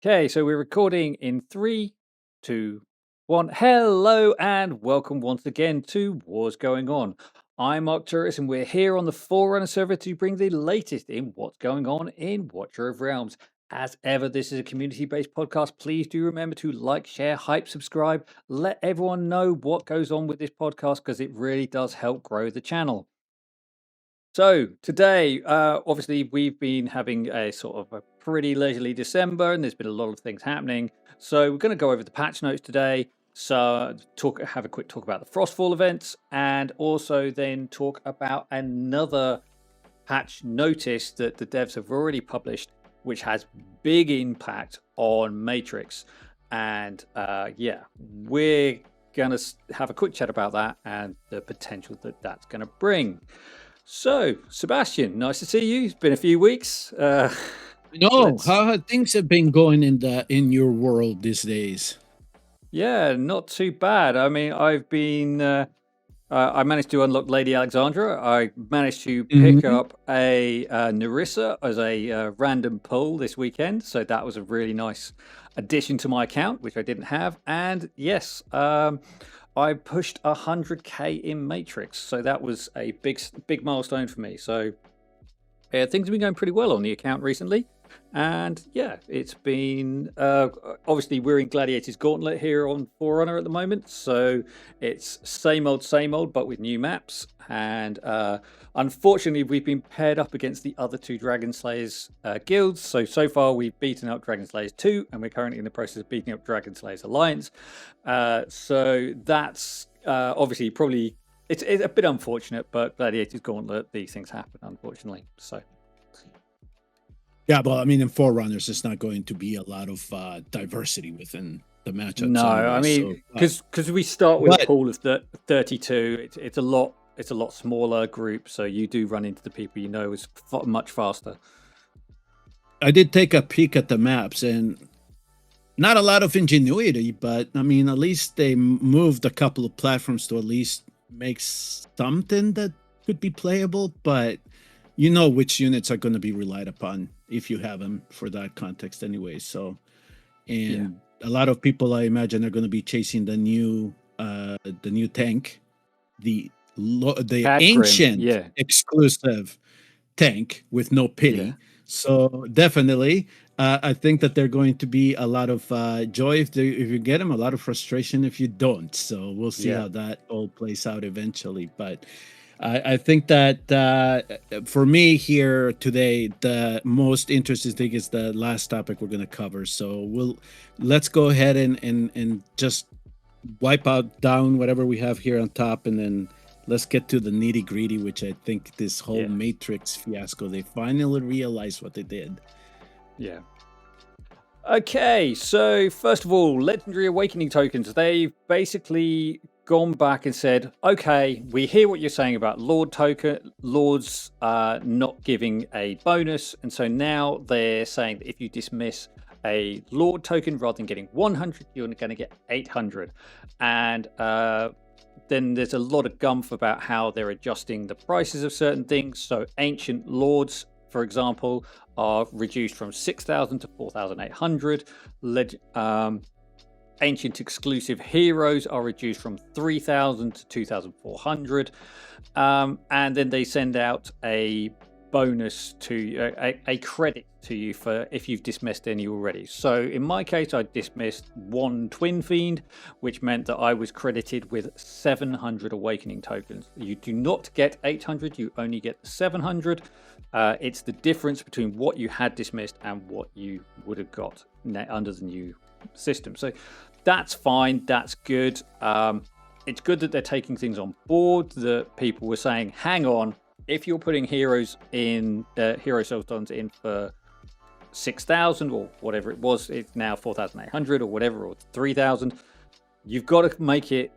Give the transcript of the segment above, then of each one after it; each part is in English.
Okay, so we're recording in three, two, one. Hello and welcome once again to Wars Going On. I'm Arcturus and we're here on the Forerunner server to bring the latest in what's going on in Watcher of Realms. As ever, this is a community-based podcast. Please do remember to like, share, hype, subscribe. Let everyone know what goes on with this podcast because it really does help grow the channel. So today, obviously, we've been having a sort of a pretty leisurely December, and there's been a lot of things happening. So we're going to go over the patch notes today. So have a quick talk about the Frostfall events, and also then talk about another patch notice that the devs have already published, which has big impact on Matrix. And yeah, we're going to have a quick chat about that and the potential that that's going to bring. So, Sebastian, nice to see you. It's been a few weeks. No, how things have been going in your world these days? Yeah, not too bad. I mean, I've been. I managed to unlock Lady Alexandra. I managed to pick up a Narissa as a random pull this weekend. So that was a really nice addition to my account, which I didn't have. And yes, I pushed 100k in Matrix. So that was a big milestone for me. So things have been going pretty well on the account recently. And yeah, it's been obviously we're in Gladiator's Gauntlet here on Forerunner at the moment, so it's same old, but with new maps. And unfortunately, we've been paired up against the other two Dragon Slayers guilds. So far, we've beaten up Dragon Slayers 2, and we're currently in the process of beating up Dragon Slayers Alliance. So that's obviously probably it's a bit unfortunate, but Gladiator's Gauntlet, these things happen, unfortunately. So. Yeah, well, I mean, in Forerunners, it's not going to be a lot of diversity within the matchups. No, anyway, I mean, because we start with a pool of 32, it's a lot smaller group, so you do run into the people you know is much faster. I did take a peek at the maps, and not a lot of ingenuity, but I mean, at least they moved a couple of platforms to at least make something that could be playable, but you know which units are going to be relied upon if you have them for that context anyway. So, and a lot of people, I imagine, are going to be chasing the new tank, the ancient exclusive tank with no pity. So definitely, I think that they're going to be a lot of joy if you get them, a lot of frustration if you don't. So we'll see how that all plays out eventually. But I think that for me here today, the most interesting thing is the last topic we're going to cover. So let's go ahead and just wipe out down whatever we have here on top, and then let's get to the nitty gritty, which I think this whole Matrix fiasco, they finally realized what they did. Yeah. Okay, so first of all, Legendary Awakening tokens, they've basically gone back and said, okay, we hear what you're saying about Lords not giving a bonus. And so now they're saying that if you dismiss a Lord token, rather than getting 100, you're going to get 800. And then there's a lot of gumph about how they're adjusting the prices of certain things. So Ancient Lords, for example, are reduced from 6,000 to 4,800. Ancient exclusive heroes are reduced from 3,000 to 2,400. And then they send out a bonus to a credit to you for if you've dismissed any already. So in my case, I dismissed one Twin Fiend, which meant that I was credited with 700 Awakening tokens. You do not get 800, you only get 700. It's the difference between what you had dismissed and what you would have got under the new system. So that's fine, that's good. It's good that they're taking things on board, that people were saying, hang on, if you're putting heroes in, hero Soulstones in for 6,000 or whatever it was, it's now 4,800 or whatever, or 3,000, you've got to make it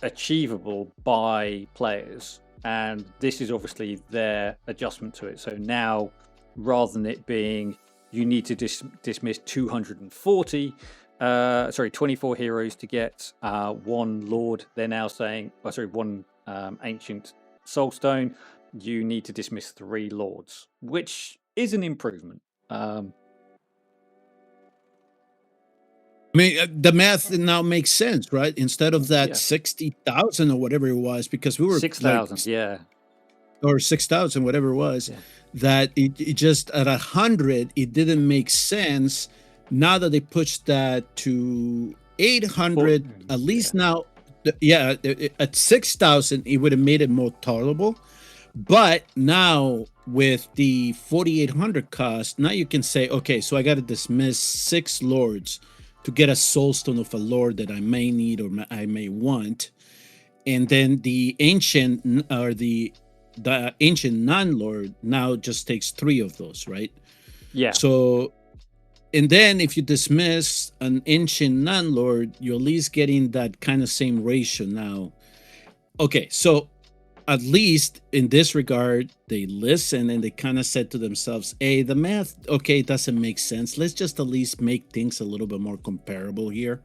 achievable by players. And this is obviously their adjustment to it. So now, rather than it being, you need to dismiss 24 heroes to get one Lord, they're now saying, one Ancient Soulstone, you need to dismiss 3 Lords, which is an improvement. I mean, the math now makes sense, right? Instead of that Yeah. 60,000 or whatever it was, because we were 6,000, like, yeah. or 6,000, whatever it was, Yeah. that it just at 100, it didn't make sense. Now that they pushed that to 800, at least now, at 6,000, it would have made it more tolerable. But now with the 4,800 cost, now you can say, okay, so I got to dismiss 6 lords to get a soulstone of a lord that I may need or I may want, and then the ancient or the ancient non-lord now just takes 3 of those, right? Yeah. So, and then if you dismiss an ancient non-lord, you're at least getting that kind of same ratio now. Okay, so at least in this regard, they listen and they kind of said to themselves, hey, the math, okay, it doesn't make sense. Let's just at least make things a little bit more comparable here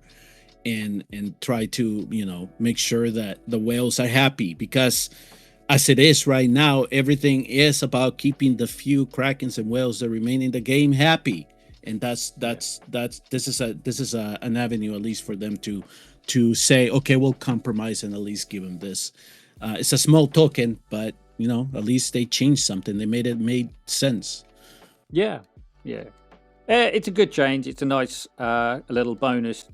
and try to, you know, make sure that the whales are happy, because as it is right now, everything is about keeping the few Krakens and whales that remain in the game happy. And this is an avenue, at least for them to say, okay, we'll compromise and at least give them this. It's a small token, but you know, at least they changed something. They made sense. Yeah. It's a good change. It's a nice little bonus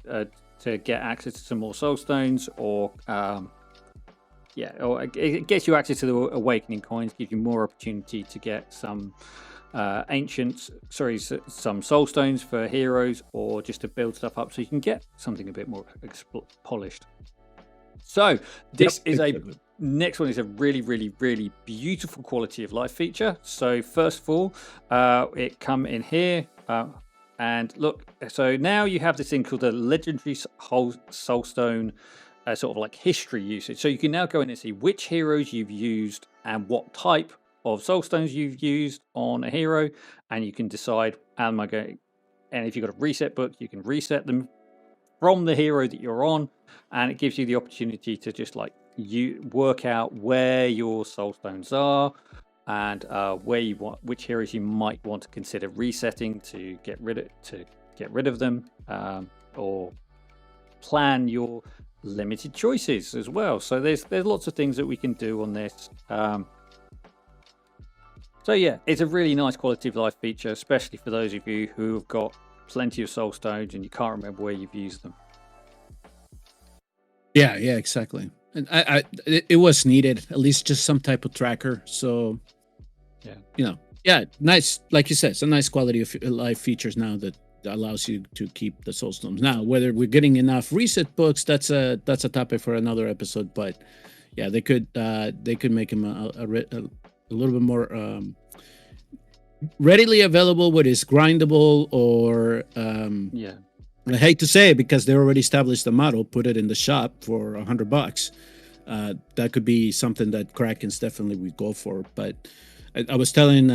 to get access to some more soul stones, or it gets you access to the awakening coins, gives you more opportunity to get some some soul stones for heroes, or just to build stuff up so you can get something a bit more polished. So this is next one is a really, really, really beautiful quality of life feature. So first of all, it come in here, and look. So now you have this thing called the legendary soulstone, sort of like history usage. So you can now go in and see which heroes you've used and what type of soulstones you've used on a hero, and you can decide, am I going? And if you've got a reset book, you can reset them from the hero that you're on, and it gives you the opportunity to just like you work out where your soul stones are, and where you want, which heroes you might want to consider resetting to get rid of them, or plan your limited choices as well. So there's lots of things that we can do on this. So yeah, it's a really nice quality of life feature, especially for those of you who have got plenty of soul stones and you can't remember where you've used them. Yeah, exactly. And it was needed, at least just some type of tracker. So, nice. Like you said, it's a nice quality of life features now that allows you to keep the soul stones. Now, whether we're getting enough reset books, that's a topic for another episode. But yeah, they could make them a little bit more readily available, what is grindable, or I hate to say it because they already established the model, put it in the shop for $100. That could be something that Krakens definitely would go for. But I was telling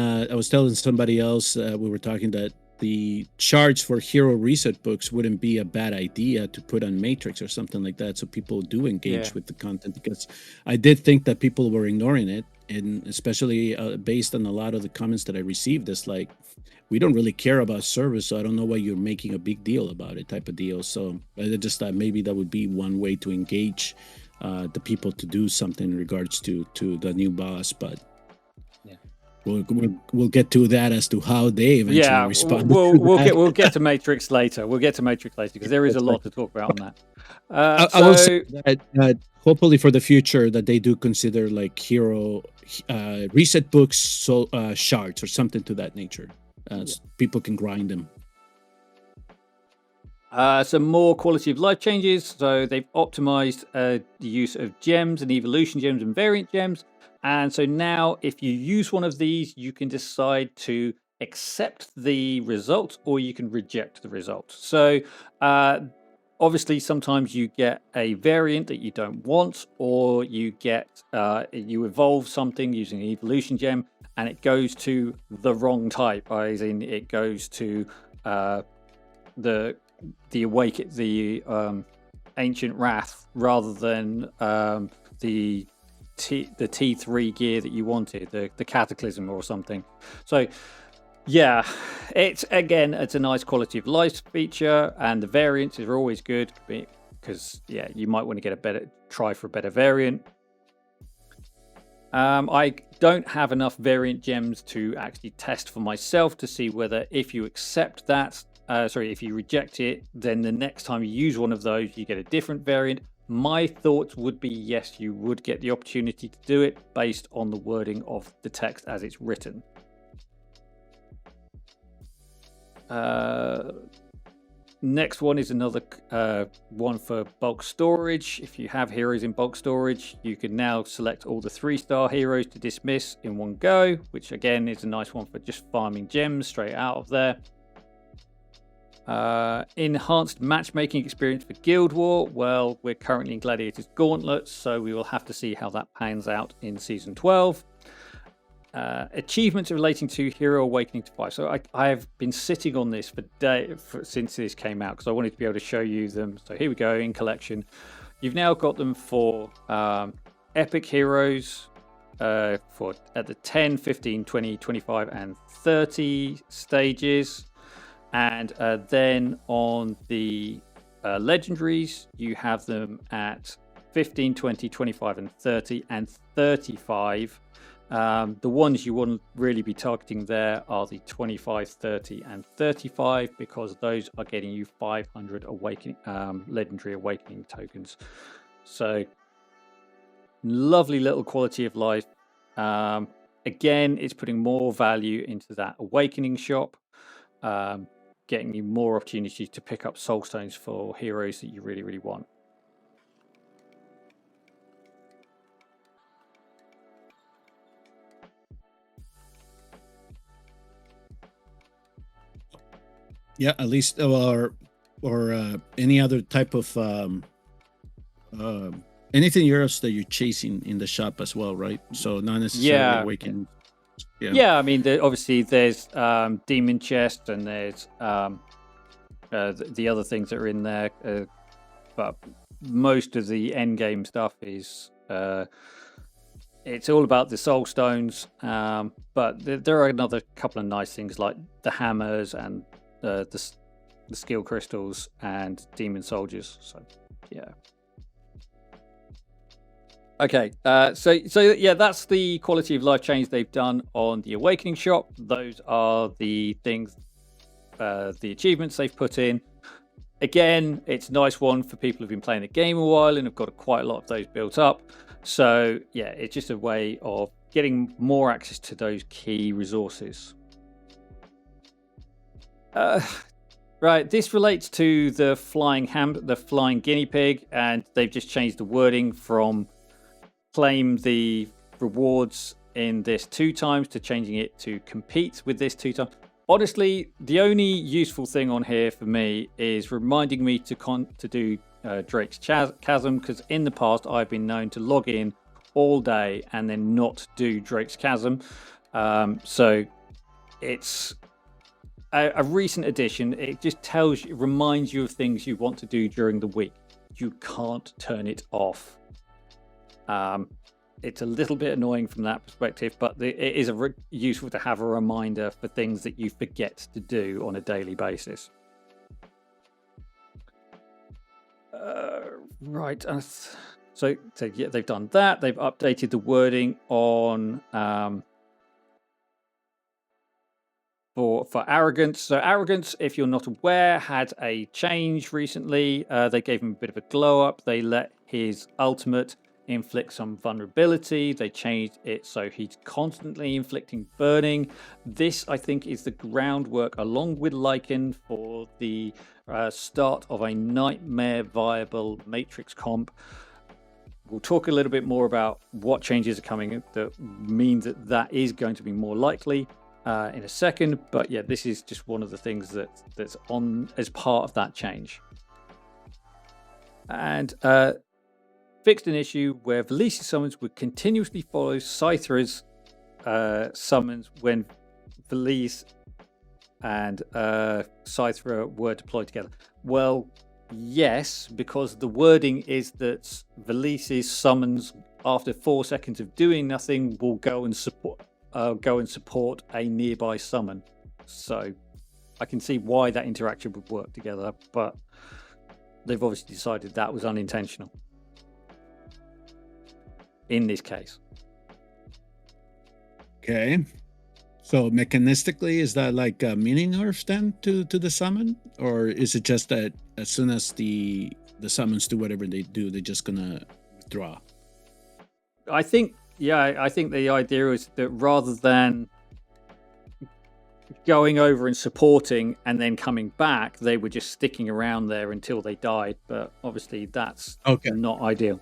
somebody else, we were talking that the charge for hero reset books wouldn't be a bad idea to put on Matrix or something like that, so people do engage with the content, because I did think that people were ignoring it, and especially based on a lot of the comments that I received, it's like, we don't really care about service, so I don't know why you're making a big deal about it, type of deal. So I just thought maybe that would be one way to engage the people to do something in regards to the new boss. But we'll get to that as to how they eventually respond. We'll get to Matrix later. We'll get to Matrix later, because there is a lot to talk about on that. I will say that hopefully for the future that they do consider like hero reset books, so shards or something to that nature. People can grind them. Some more quality of life changes. So they've optimized the use of gems and evolution gems and variant gems. And so now if you use one of these, you can decide to accept the result or you can reject the result. So obviously sometimes you get a variant that you don't want, or you get you evolve something using an evolution gem and it goes to the wrong type, as in it goes to the ancient wrath rather than the T3 gear that you wanted, the cataclysm or something. So Yeah, it's a nice quality of life feature, and the variants are always good because you might want to get a better variant. I don't have enough variant gems to actually test for myself to see whether if you accept that, if you reject it, then the next time you use one of those, you get a different variant. My thoughts would be yes, you would get the opportunity to do it based on the wording of the text as it's written. Next one is another one for bulk storage. If you have heroes in bulk storage, you can now select all the 3-star heroes to dismiss in one go, which again is a nice one for just farming gems straight out of there. Enhanced matchmaking experience for Guild War. Well, we're currently in Gladiator's Gauntlet, so we will have to see how that pans out in Season 12. Achievements relating to Hero Awakening to 5. So I have been sitting on this since this came out because I wanted to be able to show you them. So here we go in collection. You've now got them for epic heroes for at the 10, 15, 20, 25 and 30 stages. And then on the legendaries, you have them at 15, 20, 25 and 30 and 35. The ones you wouldn't really be targeting there are the 25, 30 and 35 because those are getting you 500 legendary awakening tokens. So lovely little quality of life. Again, it's putting more value into that awakening shop, getting you more opportunities to pick up soul stones for heroes that you really, really want. Yeah, at least or any other type of anything else that you're chasing in the shop as well, right? So not necessarily awakening. Yeah, I mean, obviously there's demon chest and there's the other things that are in there, but most of the end game stuff is it's all about the soul stones. But there are another couple of nice things like the hammers and the skill crystals and demon soldiers. So yeah. Okay, so yeah, that's the quality of life change they've done on the Awakening shop. Those are the things, the achievements they've put in. Again, it's a nice one for people who've been playing the game a while and have got quite a lot of those built up. So yeah, it's just a way of getting more access to those key resources. Right, this relates to the flying guinea pig, and they've just changed the wording from claim the rewards in this 2 times to changing it to compete with this 2 times. Honestly, the only useful thing on here for me is reminding me to do Drake's Chasm, because in the past I've been known to log in all day and then not do Drake's Chasm. So it's a recent addition. It just reminds you of things you want to do during the week. You can't turn it off. It's a little bit annoying from that perspective, but it is useful to have a reminder for things that you forget to do on a daily basis. Right. So yeah, they've done that. They've updated the wording on for Arrogance. So Arrogance, if you're not aware, had a change recently. They gave him a bit of a glow up. They let his ultimate inflict some vulnerability. They changed it so he's constantly inflicting burning. This, I think, is the groundwork, along with Lycan, for the start of a nightmare viable Matrix comp. We'll talk a little bit more about what changes are coming that mean that is going to be more likely in a second. But yeah, this is just one of the things that's on as part of that change. And fixed an issue where Velisi's summons would continuously follow Scythera's summons when Velise and Scythera were deployed together. Well, yes, because the wording is that Velisi's summons after 4 seconds of doing nothing will go and support a nearby summon. So I can see why that interaction would work together, but they've obviously decided that was unintentional in this case. Okay. So mechanistically, is that like a mini nerf then to the summon? Or is it just that as soon as the summons do whatever they do, they're just gonna withdraw? I think the idea is that rather than going over and supporting and then coming back, they were just sticking around there until they died. But obviously that's not ideal.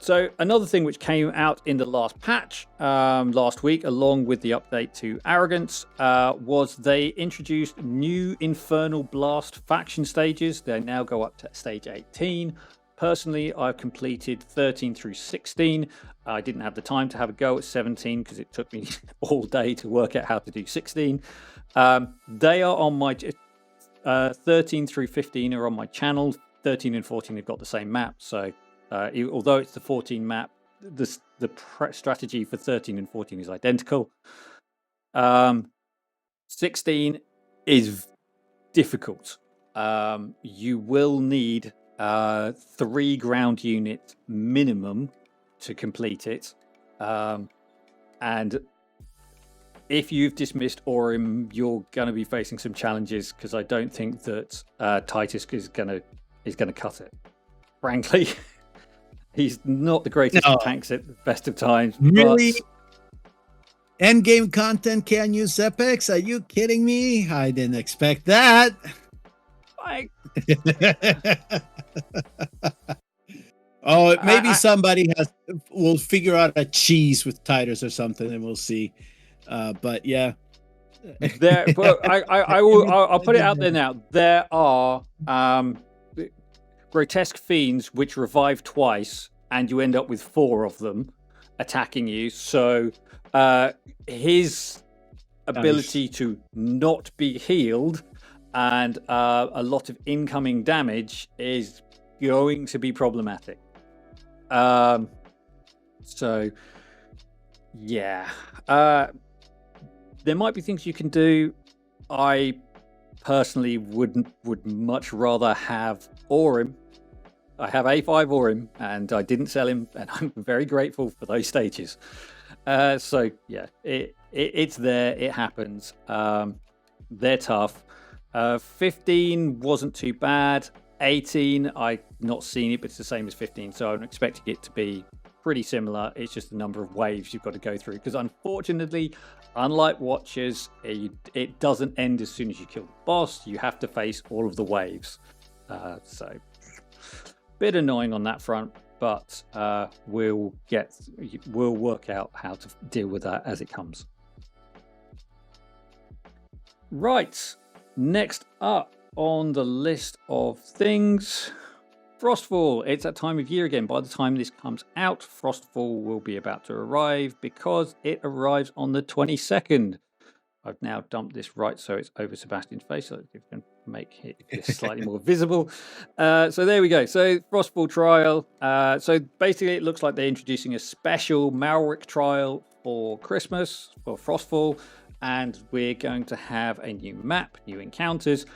So another thing which came out in the last patch last week, along with the update to Arrogance, was they introduced new Infernal Blast faction stages. They now go up to stage 18. Personally, I've completed 13 through 16. I didn't have the time to have a go at 17 because it took me all day to work out how to do 16. They are on my 13 through 15 are on my channel. 13 and 14 have got the same map. So although it's the 14 map, the strategy for 13 and 14 is identical. 16 is difficult. You will need 3 ground units minimum to complete it, and if you've dismissed Aurum, you're going to be facing some challenges because I don't think that Titus is going to cut it. Frankly, he's not the greatest of tanks at the best of times. Really? End game content can't use epics? Are you kidding me? I didn't expect that. Oh, maybe somebody will figure out a cheese with Titus or something, and we'll see. But yeah, I'll put it out there now. There are grotesque fiends which revive twice, and you end up with 4 of them attacking you. So his ability to not be healed and a lot of incoming damage is going to be problematic. So yeah, there might be things you can do. I personally would much rather have Aurum. I have A5 Aurum and I didn't sell him, and I'm very grateful for those stages. So yeah, it's there, it happens. They're tough. 15 wasn't too bad. 18, I've not seen it, but it's the same as 15, so I'm expecting it to be pretty similar. It's just the number of waves you've got to go through, because unfortunately, unlike Watchers, it doesn't end as soon as you kill the boss. You have to face all of the waves. So bit annoying on that front, but we'll work out how to deal with that as it comes. Right, next up on the list of things, Frostfall. It's that time of year again. By the time this comes out, Frostfall will be about to arrive because it arrives on the 22nd. I've now dumped this right so it's over Sebastian's face, so you can make it slightly more visible. So there we go. So Frostfall trial. So basically it looks like they're introducing a special Malric trial for Christmas for Frostfall, and we're going to have a new map, new encounters.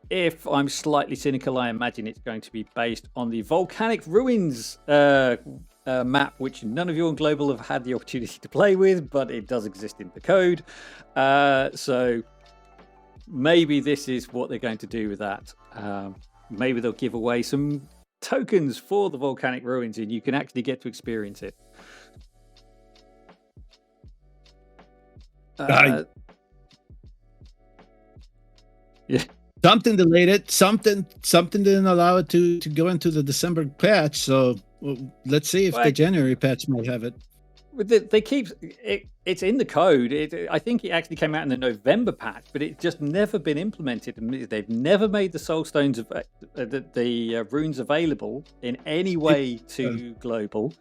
If I'm slightly cynical, I imagine it's going to be based on the Volcanic Ruins map, which none of you on Global have had the opportunity to play with, but it does exist in the code. So maybe this is what they're going to do with that. Maybe they'll give away some tokens for the Volcanic Ruins and you can actually get to experience it. Yeah. Something delayed it. Something didn't allow it to go into the December patch. So let's see if the January patch might have it. They keep it. It's in the code. I think it actually came out in the November patch, but it's just never been implemented. They've never made the Soulstones of the runes available in any way to Global.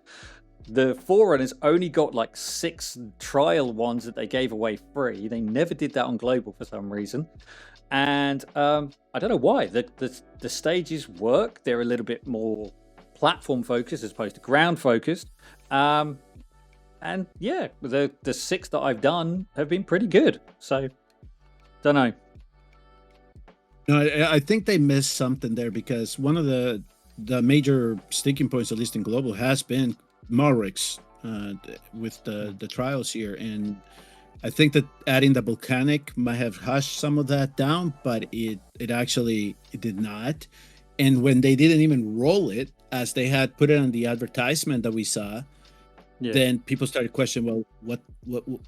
The Forerunners only got like 6 trial ones that they gave away free. They never did that on Global for some reason. And I don't know why. The stages work. They're a little bit more platform focused as opposed to ground focused. And And yeah, the 6 that I've done have been pretty good. So, don't know. No, I think they missed something there, because one of the major sticking points, at least in global, has been Malrix with the trials here, and I think that adding the volcanic might have hushed some of that down, but it did not. And when they didn't even roll it, as they had put it on the advertisement that we saw, then people started questioning, well,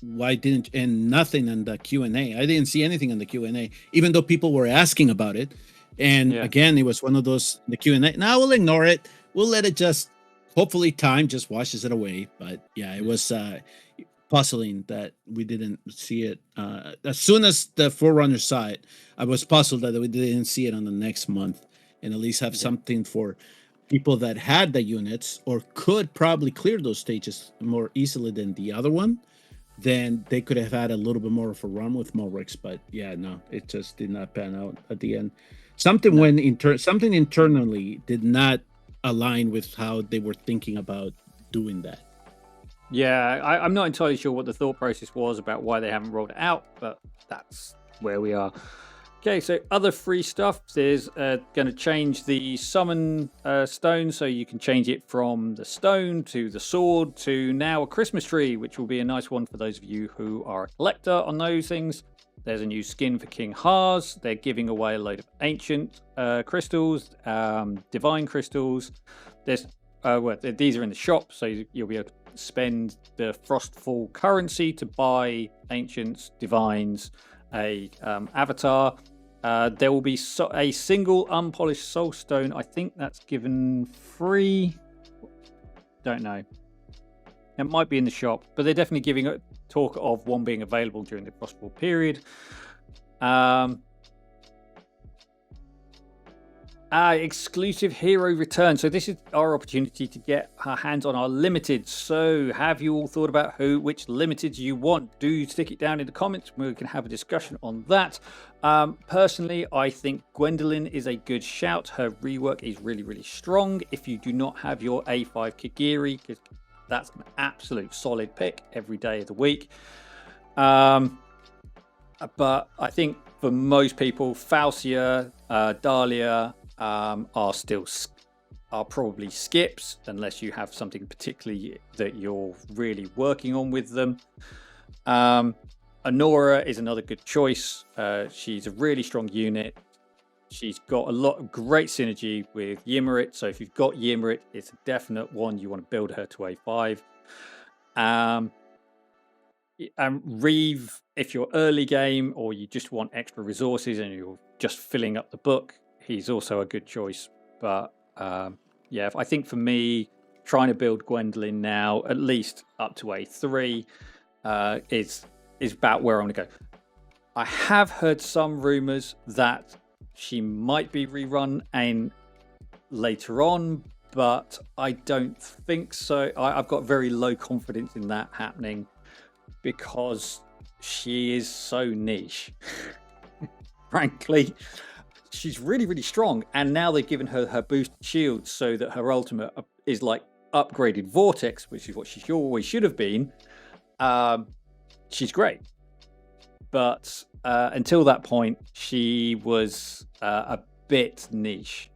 why didn't, and nothing in the Q&A. I didn't see anything in the Q&A, even though people were asking about it. And again, it was one of those, the Q&A. Now we'll ignore it. We'll let it just, hopefully time just washes it away. But yeah, it was puzzling that we didn't see it. As soon as the Forerunner saw it, I was puzzled that we didn't see it on the next month, and at least have something for people that had the units or could probably clear those stages more easily than the other one. Then they could have had a little bit more of a run with Malrix. But yeah, no, it just did not pan out at the end. Something something internally did not align with how they were thinking about doing that. Yeah, I'm not entirely sure what the thought process was about why they haven't rolled it out, but that's where we are. Okay, so other free stuff. There's going to change the summon stone, so you can change it from the stone to the sword to now a Christmas tree, which will be a nice one for those of you who are a collector on those things. There's a new skin for King Haas. They're giving away a load of ancient crystals, divine crystals. There's these are in the shop, so you'll be able to spend the Frostfall currency to buy ancients, divines, a avatar. There will be a single unpolished soulstone. I think that's given free. Don't know. It might be in the shop, but they're definitely giving a talk of one being available during the Frostfall period. Exclusive hero return. So this is our opportunity to get our hands on our limited. So have you all thought about which limited you want? Do stick it down in the comments. We can have a discussion on that. Personally, I think Gwendolyn is a good shout. Her rework is really, really strong. If you do not have your A5 Kagiri, because that's an absolute solid pick every day of the week. But I think for most people, Falcia, Dahlia, are probably skips, unless you have something particularly that you're really working on with them. Honora is another good choice. She's a really strong unit. She's got a lot of great synergy with Ymrit, so if you've got Ymrit, it's a definite one. You want to build her to A5. And Reeve, if you're early game or you just want extra resources and you're just filling up the book, he's also a good choice. But yeah, I think for me, trying to build Gwendolyn now, at least up to A3, is about where I'm going to go. I have heard some rumors that she might be rerun and later on, but I don't think so. I've got very low confidence in that happening because she is so niche. Frankly, she's really, really strong, and now they've given her her boosted shield so that her ultimate is like upgraded Vortex, which is what she always should have been. She's great, but until that point, she was a bit niche.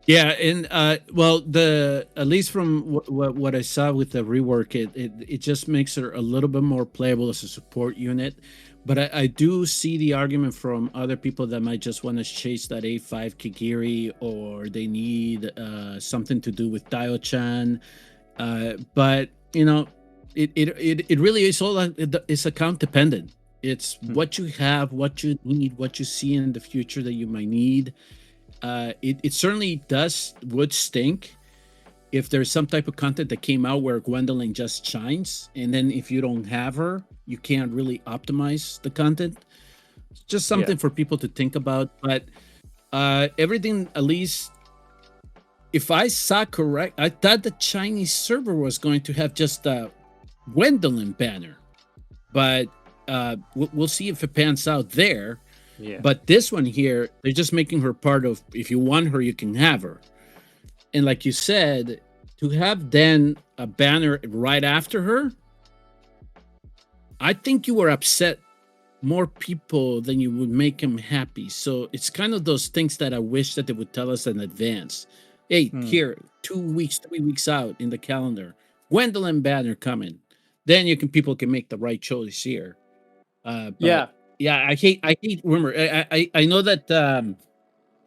Yeah, and well, at least from what I saw with the rework, it just makes her a little bit more playable as a support unit. But I do see the argument from other people that might just want to chase that A5 Kagiri, or they need something to do with Dio-chan. But you know, it really is all it's account dependent. It's what you have, what you need, what you see in the future that you might need. It certainly would stink if there's some type of content that came out where Gwendolyn just shines, and then if you don't have her, you can't really optimize the content. It's just something for people to think about. But everything, at least if I saw correct, I thought the Chinese server was going to have just a Gwendolyn banner, but we'll see if it pans out there. Yeah. But this one here, they're just making her part of, if you want her, you can have her. And like you said, to have then a banner right after her, I think you were upset more people than you would make them happy. So it's kind of those things that I wish that they would tell us in advance. Hey, here, 2 weeks, 3 weeks out in the calendar, Gwendolyn banner coming. Then people can make the right choice here. But yeah, I hate. Remember, I know that the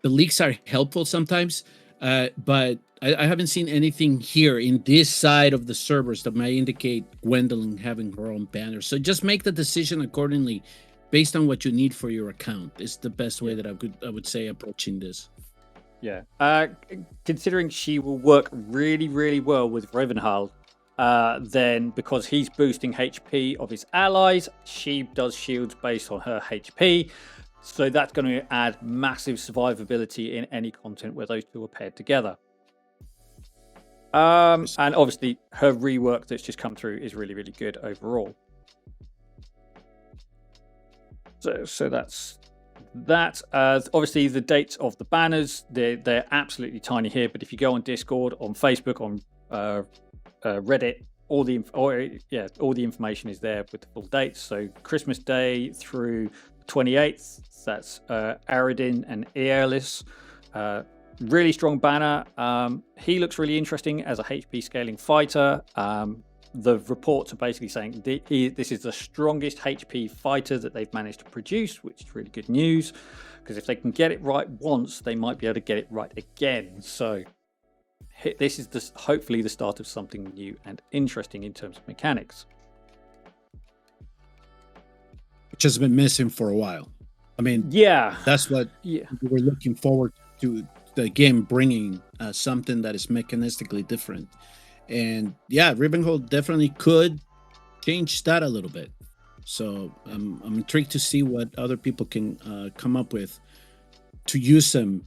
leaks are helpful sometimes, but I haven't seen anything here in this side of the servers that may indicate Gwendolyn having her own banner. So just make the decision accordingly, based on what you need for your account. Is the best way that I would say approaching this. Yeah. Considering she will work really, really well with Ravenhall, then because he's boosting HP of his allies, she does shields based on her HP. So that's going to add massive survivability in any content where those two are paired together. And obviously her rework that's just come through is really, really good overall. So that's that. Obviously the dates of the banners, they're absolutely tiny here, but if you go on Discord, on Facebook, on Reddit, all the information is there with the full dates. So Christmas Day through 28th, that's Aridin and Aeolis. Really strong banner. He looks really interesting as a HP scaling fighter. The reports are basically saying this is the strongest HP fighter that they've managed to produce, which is really good news, because if they can get it right once, they might be able to get it right again. So this is hopefully the start of something new and interesting in terms of mechanics, which has been missing for a while. I mean, that's what we're looking forward to, the game bringing something that is mechanistically different. And Ravenhall definitely could change that a little bit. So I'm intrigued to see what other people can come up with to use him.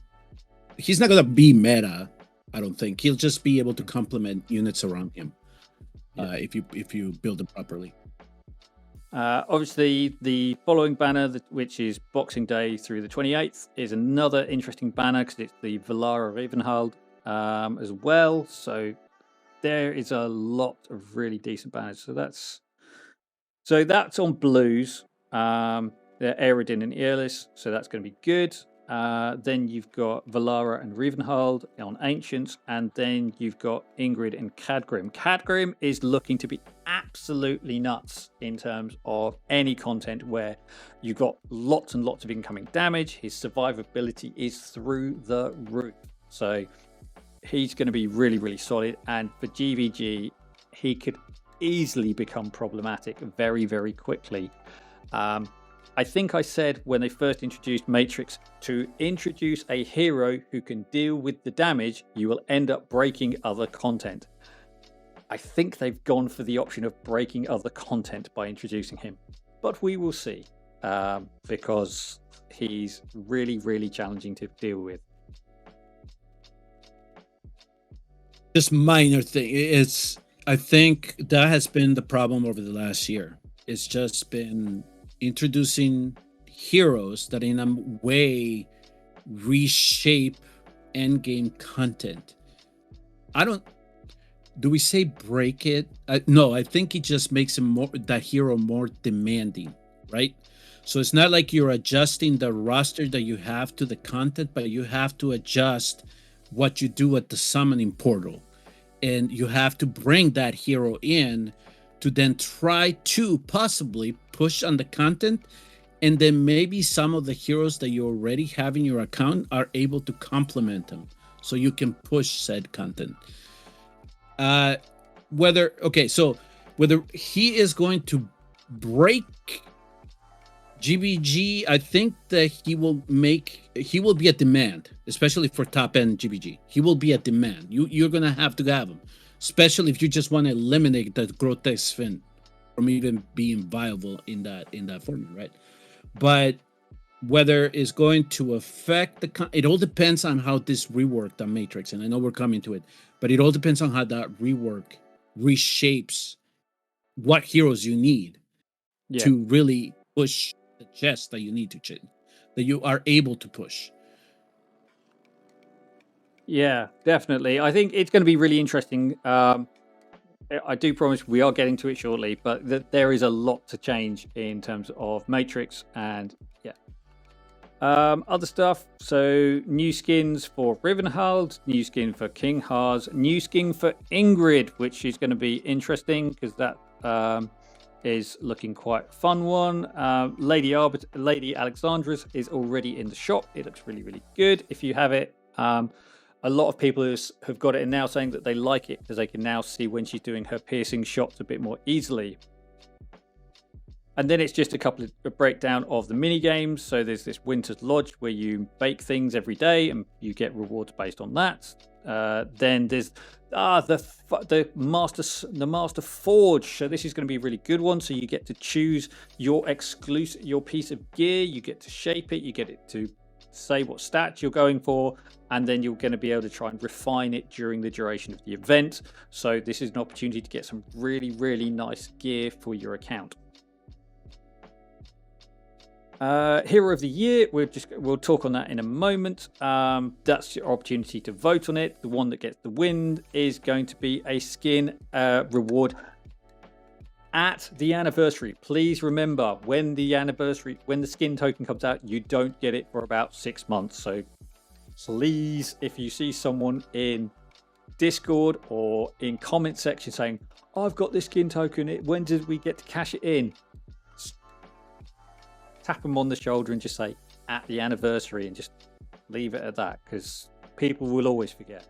He's not going to be meta, I don't think. He'll just be able to complement units around him if you build it properly. Obviously, the following banner, which is Boxing Day through the 28th, is another interesting banner because it's the Valara Ravenhall as well. So there is a lot of really decent banners. So that's on blues. They're Aridin and Aeolis, so that's going to be good. Then you've got Valara and Ravenhall on Ancients, and then you've got Ingrid and Khadgrim. Khadgrim is looking to be absolutely nuts in terms of any content where you've got lots and lots of incoming damage. His survivability is through the roof. So he's going to be really, really solid. And for GVG, he could easily become problematic very, very quickly. I think I said when they first introduced Matrix, to introduce a hero who can deal with the damage, you will end up breaking other content. I think they've gone for the option of breaking other content by introducing him. But we will see, because he's really, really challenging to deal with. Just minor thing. I think that has been the problem over the last year. It's just been introducing heroes that in a way reshape endgame content. Do we say break it? No, I think it just makes that hero more demanding, right? So it's not like you're adjusting the roster that you have to the content, but you have to adjust what you do at the summoning portal. And you have to bring that hero in to then try to possibly push on the content. And then maybe some of the heroes that you already have in your account are able to complement them so you can push said content. Whether he is going to break GBG, I think that he will be a demand, especially for top end GBG. He will be a demand. You're gonna have him, especially if you just want to eliminate the grotesque fin from even being viable in that format, right? But whether it's going to affect it all depends on how this rework the Matrix, and I know we're coming to it, but it all depends on how that rework reshapes what heroes you need to really push the chest that you need to that you are able to push. Yeah, definitely. I think it's going to be really interesting. I do promise we are getting to it shortly, but there is a lot to change in terms of Matrix and yeah. Other stuff. So new skins for Rivenhald, new skin for King Haas, new skin for Ingrid, which is going to be interesting because that is looking quite a fun one. Lady Alexandra's is already in the shop. It looks really, really good. If you have it, a lot of people have got it and now saying that they like it because they can now see when she's doing her piercing shots a bit more easily. And then it's just a breakdown of the mini games. So there's this Winter's Lodge where you bake things every day and you get rewards based on that. Then there's the Master Forge. So this is going to be a really good one. So you get to choose your piece of gear. You get to shape it. You get it to say what stats you're going for, and then you're going to be able to try and refine it during the duration of the event. So this is an opportunity to get some really, really nice gear for your account. Hero of the Year, we'll talk on that in a moment. That's your opportunity to vote on it. The one that gets the win is going to be a skin reward at the anniversary. Please remember, when the skin token comes out, you don't get it for about 6 months. So please, if you see someone in Discord or in comment section saying, oh, I've got this skin token, when did we get to cash it in? Tap them on the shoulder and just say at the anniversary and just leave it at that, because people will always forget.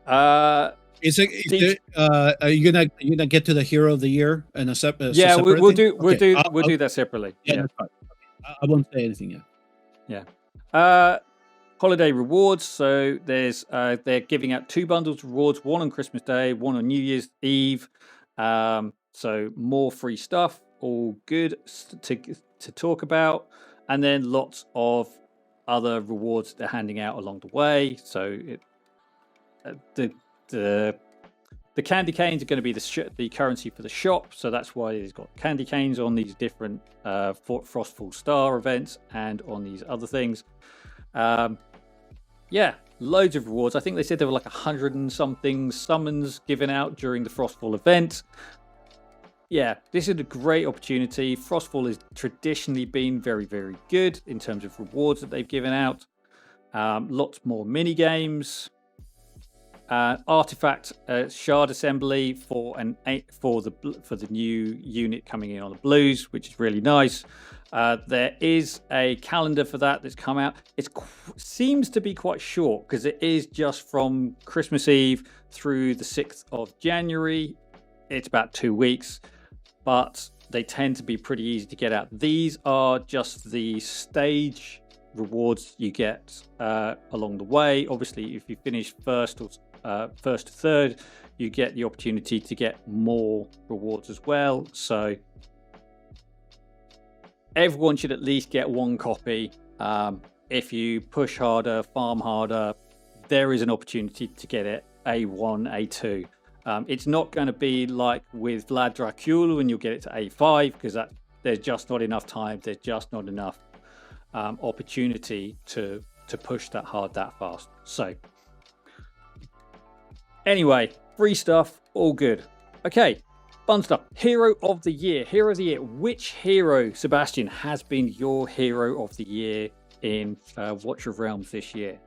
Are you gonna get to the Hero of the Year and a separate? Yeah, we'll do I'll do that separately. Yeah, that's fine. I won't say anything yet. Yeah. Holiday rewards. So there's they're giving out 2 bundles of rewards, one on Christmas Day, one on New Year's Eve. So more free stuff, all good to talk about, and then lots of other rewards they're handing out along the way. So the candy canes are going to be the currency for the shop, so that's why it's got candy canes on these different Frostfall Star events and on these other things. Yeah, loads of rewards. I think they said there were like 100 and something summons given out during the Frostfall event. Yeah, this is a great opportunity. Frostfall has traditionally been very, very good in terms of rewards that they've given out. Lots more mini games. Artifact shard assembly for the new unit coming in on the blues, which is really nice. There is a calendar for that that's come out. It seems to be quite short because it is just from Christmas Eve through the 6th of January. It's about 2 weeks, but they tend to be pretty easy to get out. These are just the stage rewards you get along the way. Obviously, if you finish first to third, you get the opportunity to get more rewards as well. So everyone should at least get 1 copy. If you push harder, farm harder, there is an opportunity to get it A1, A2. It's not going to be like with Vlad Dracula and you'll get it to A5, because there's just not enough time. There's just not enough opportunity to push that hard that fast. So anyway, free stuff, all good. Okay, fun stuff. Hero of the Year. Hero of the Year. Which hero, Sebastian, has been your Hero of the Year in Watcher of Realms this year?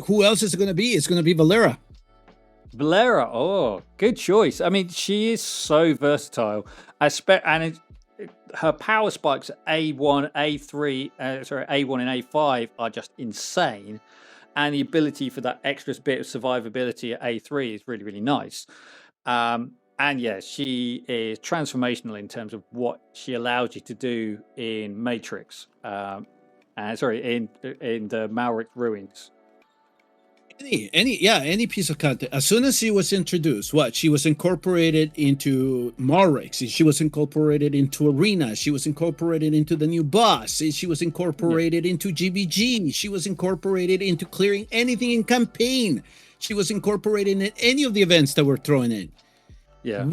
Who else is it going to be? It's going to be Valera. Valera, oh, good choice. I mean, she is so versatile. Her power spikes at A1, A3, A1 and A5 are just insane. And the ability for that extra bit of survivability at A3 is really, really nice. And yeah, she is transformational in terms of what she allows you to do in Matrix. In the Malric Ruins. Any piece of content. As soon as she was introduced, she was incorporated into Malric. She was incorporated into Arena. She was incorporated into the new boss. She was incorporated into GBG. She was incorporated into clearing anything in campaign. She was incorporated in any of the events that were thrown in. Yeah.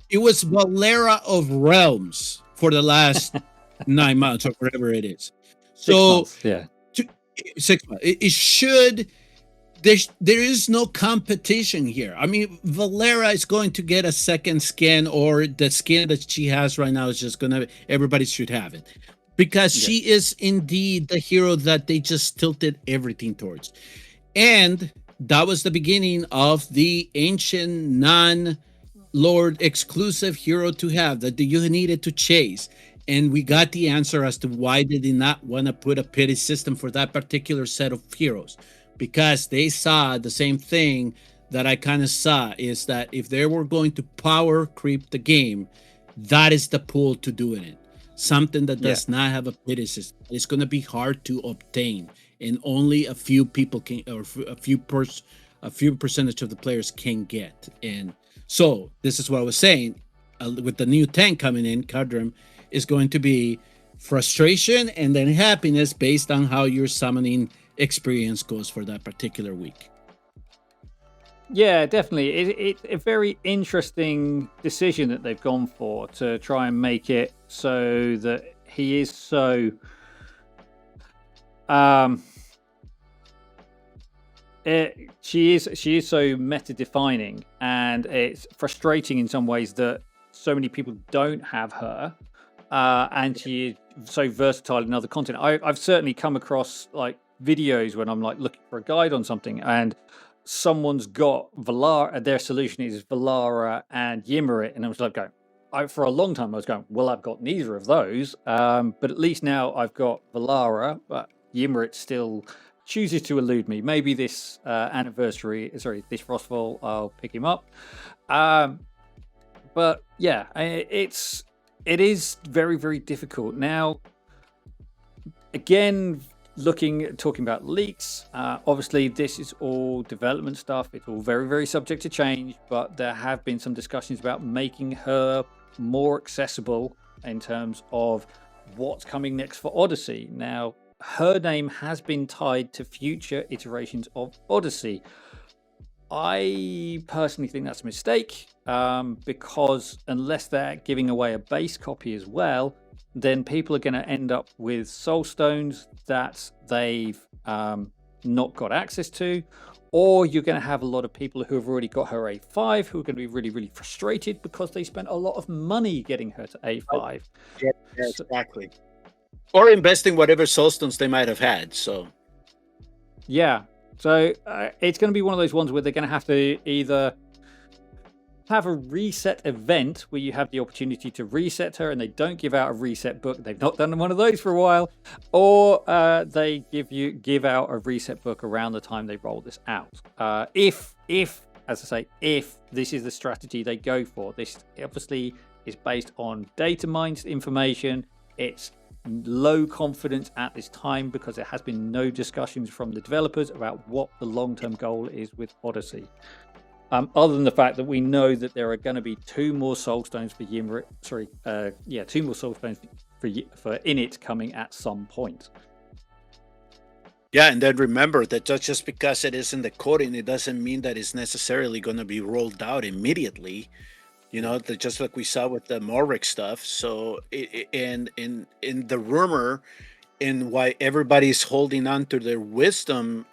It was Valera of Realms for the last 9 months or whatever it is. So 6 months, yeah. 6 months. It should. There is no competition here. I mean, Valera is going to get a second skin, or the skin that she has right now is just gonna. Everybody should have it, because Yeah. she is indeed the hero that they just tilted everything towards, and that was the beginning of the ancient non-lord exclusive hero to have that you needed to chase. And we got the answer as to why they did not want to put a pity system for that particular set of heroes, because they saw the same thing that I kind of saw, is that if they were going to power creep the game, that is the pool to do it in. Something that does not have a pity system. It's going to be hard to obtain, and only a few people can, or a few percentage of the players can get. And so this is what I was saying. With the new tank coming in, Kadrim is going to be frustration and then happiness based on how your summoning experience goes for that particular week. Yeah, definitely. It's a very interesting decision that they've gone for, to try and make it so that he is so she is so meta defining, and it's frustrating in some ways that so many people don't have her, and she is so versatile in other content. I've certainly come across like videos when I'm like looking for a guide on something, and someone's got Valara, their solution is Valara and Ymrit, and I was like going, for a long time I was going, well, I've got neither of those, but at least now I've got Valara, but Ymrit still chooses to elude me. Maybe this this Frostfall, I'll pick him up. But yeah, it is very, very difficult. Now, again, talking about leaks, obviously this is all development stuff. It's all very, very subject to change, but there have been some discussions about making her more accessible in terms of what's coming next for Odyssey. Now, her name has been tied to future iterations of Odyssey. I personally think that's a mistake, because unless they're giving away a base copy as well, then people are going to end up with Soulstones that they've not got access to, or you're going to have a lot of people who have already got her A5 who are going to be really, really frustrated because they spent a lot of money getting her to A5. Yeah, exactly. Or investing whatever Soulstones they might have had. So yeah, so it's going to be one of those ones where they're going to have to either have a reset event where you have the opportunity to reset her, and they don't give out a reset book. They've not done one of those for a while, or they give out a reset book around the time they roll this out. If as I say, if this is the strategy they go for, this obviously is based on data mined information. It's low confidence at this time because there has been no discussions from the developers about what the long-term goal is with Odyssey. Other than the fact that we know that there are going to be 2 more Soulstones for Ymrit. 2 more Soulstones for Init coming at some point. Yeah, and then remember that just because it is in the coding, it doesn't mean that it's necessarily going to be rolled out immediately. You know, just like we saw with the Morrick stuff. So, in the rumor, and why everybody's holding on to their wisdom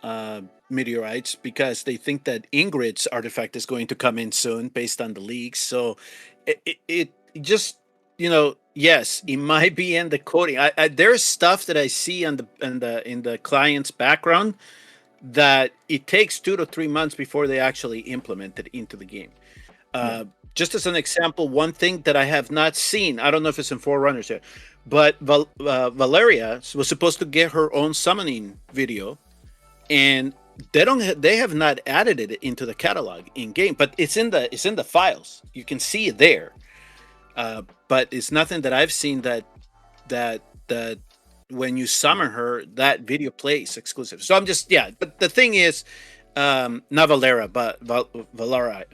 meteorites, because they think that Ingrid's artifact is going to come in soon based on the leaks. So, it just, you know, yes, it might be in the coding. There's stuff that I see in the client's background that it takes 2 to 3 months before they actually implement it into the game. Just as an example, one thing that I have not seen, I don't know if it's in Forerunners yet, but Valeria was supposed to get her own summoning video, and they have not added it into the catalog in game, but it's in the files. You can see it there, but it's nothing that I've seen that when you summon her, that video plays exclusive. So I'm just but the thing is. Not Valera, but Valara.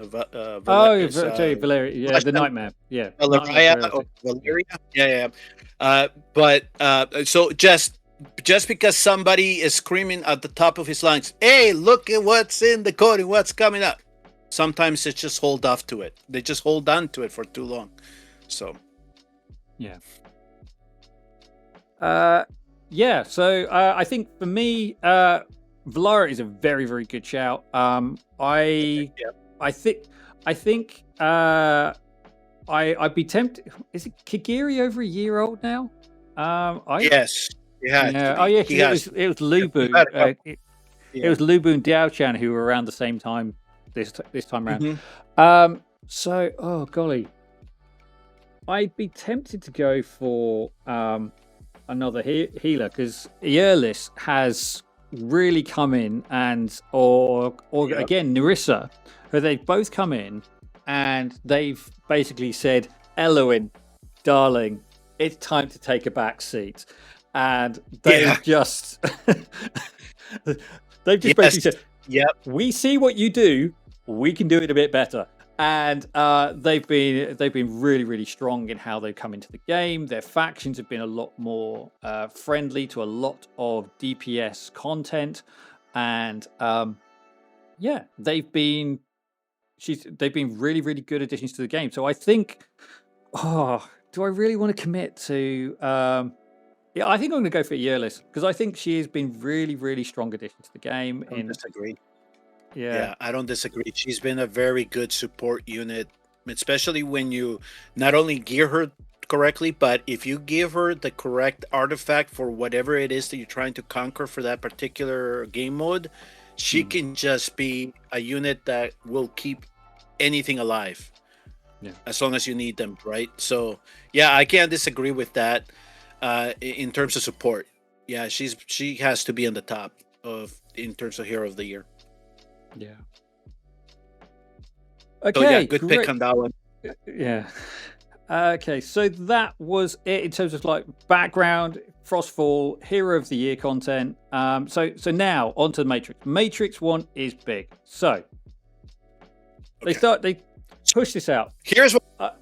Valeria, yeah, the Nightmare, yeah. Valeria, yeah. But so just because somebody is screaming at the top of his lungs, "Hey, look at what's in the coding, what's coming up!" Sometimes it's just hold off to it. They just hold on to it for too long. So, yeah. Yeah, so I think for me, Valara is a very, very good shout. I think I'd be tempted. Is it Kagiri over a year old now? Yes, it has to Yeah. Oh be. yeah, He because has to be. it was We've Lubu. had a couple. It Yeah. was Lubu and Diao-chan who were around the same time this time around. Mhm. So oh golly, I'd be tempted to go for another healer because Earlis has really come in, and or Yep. again Nerissa, who they've both come in and they've basically said, Eloin, darling, it's time to take a back seat. And they've Yeah. just they've just Yes. basically said, Yep. we see what you do, we can do it a bit better. And they've been really, really strong in how they've come into the game. Their factions have been a lot more friendly to a lot of DPS content, and yeah, they've been really, really good additions to the game. So I think, do I really want to commit to? Yeah, I think I'm going to go for Yearless because I think she has been really, really strong addition to the game. I don't disagree. Yeah. Yeah, I don't disagree. She's been a very good support unit, especially when you not only gear her correctly, but if you give her the correct artifact for whatever it is that you're trying to conquer for that particular game mode, she can just be a unit that will keep anything alive. Yeah. As long as you need them, right? So yeah, I can't disagree with that. In terms of support, yeah, she has to be on the top of in terms of Hero of the Year. Yeah. Okay, so yeah, good pick on that one. Yeah. Okay, so that was it in terms of like background, Frostfall, Hero of the Year content. So now on to the Matrix. Matrix 1 is big. So they push this out. Here's what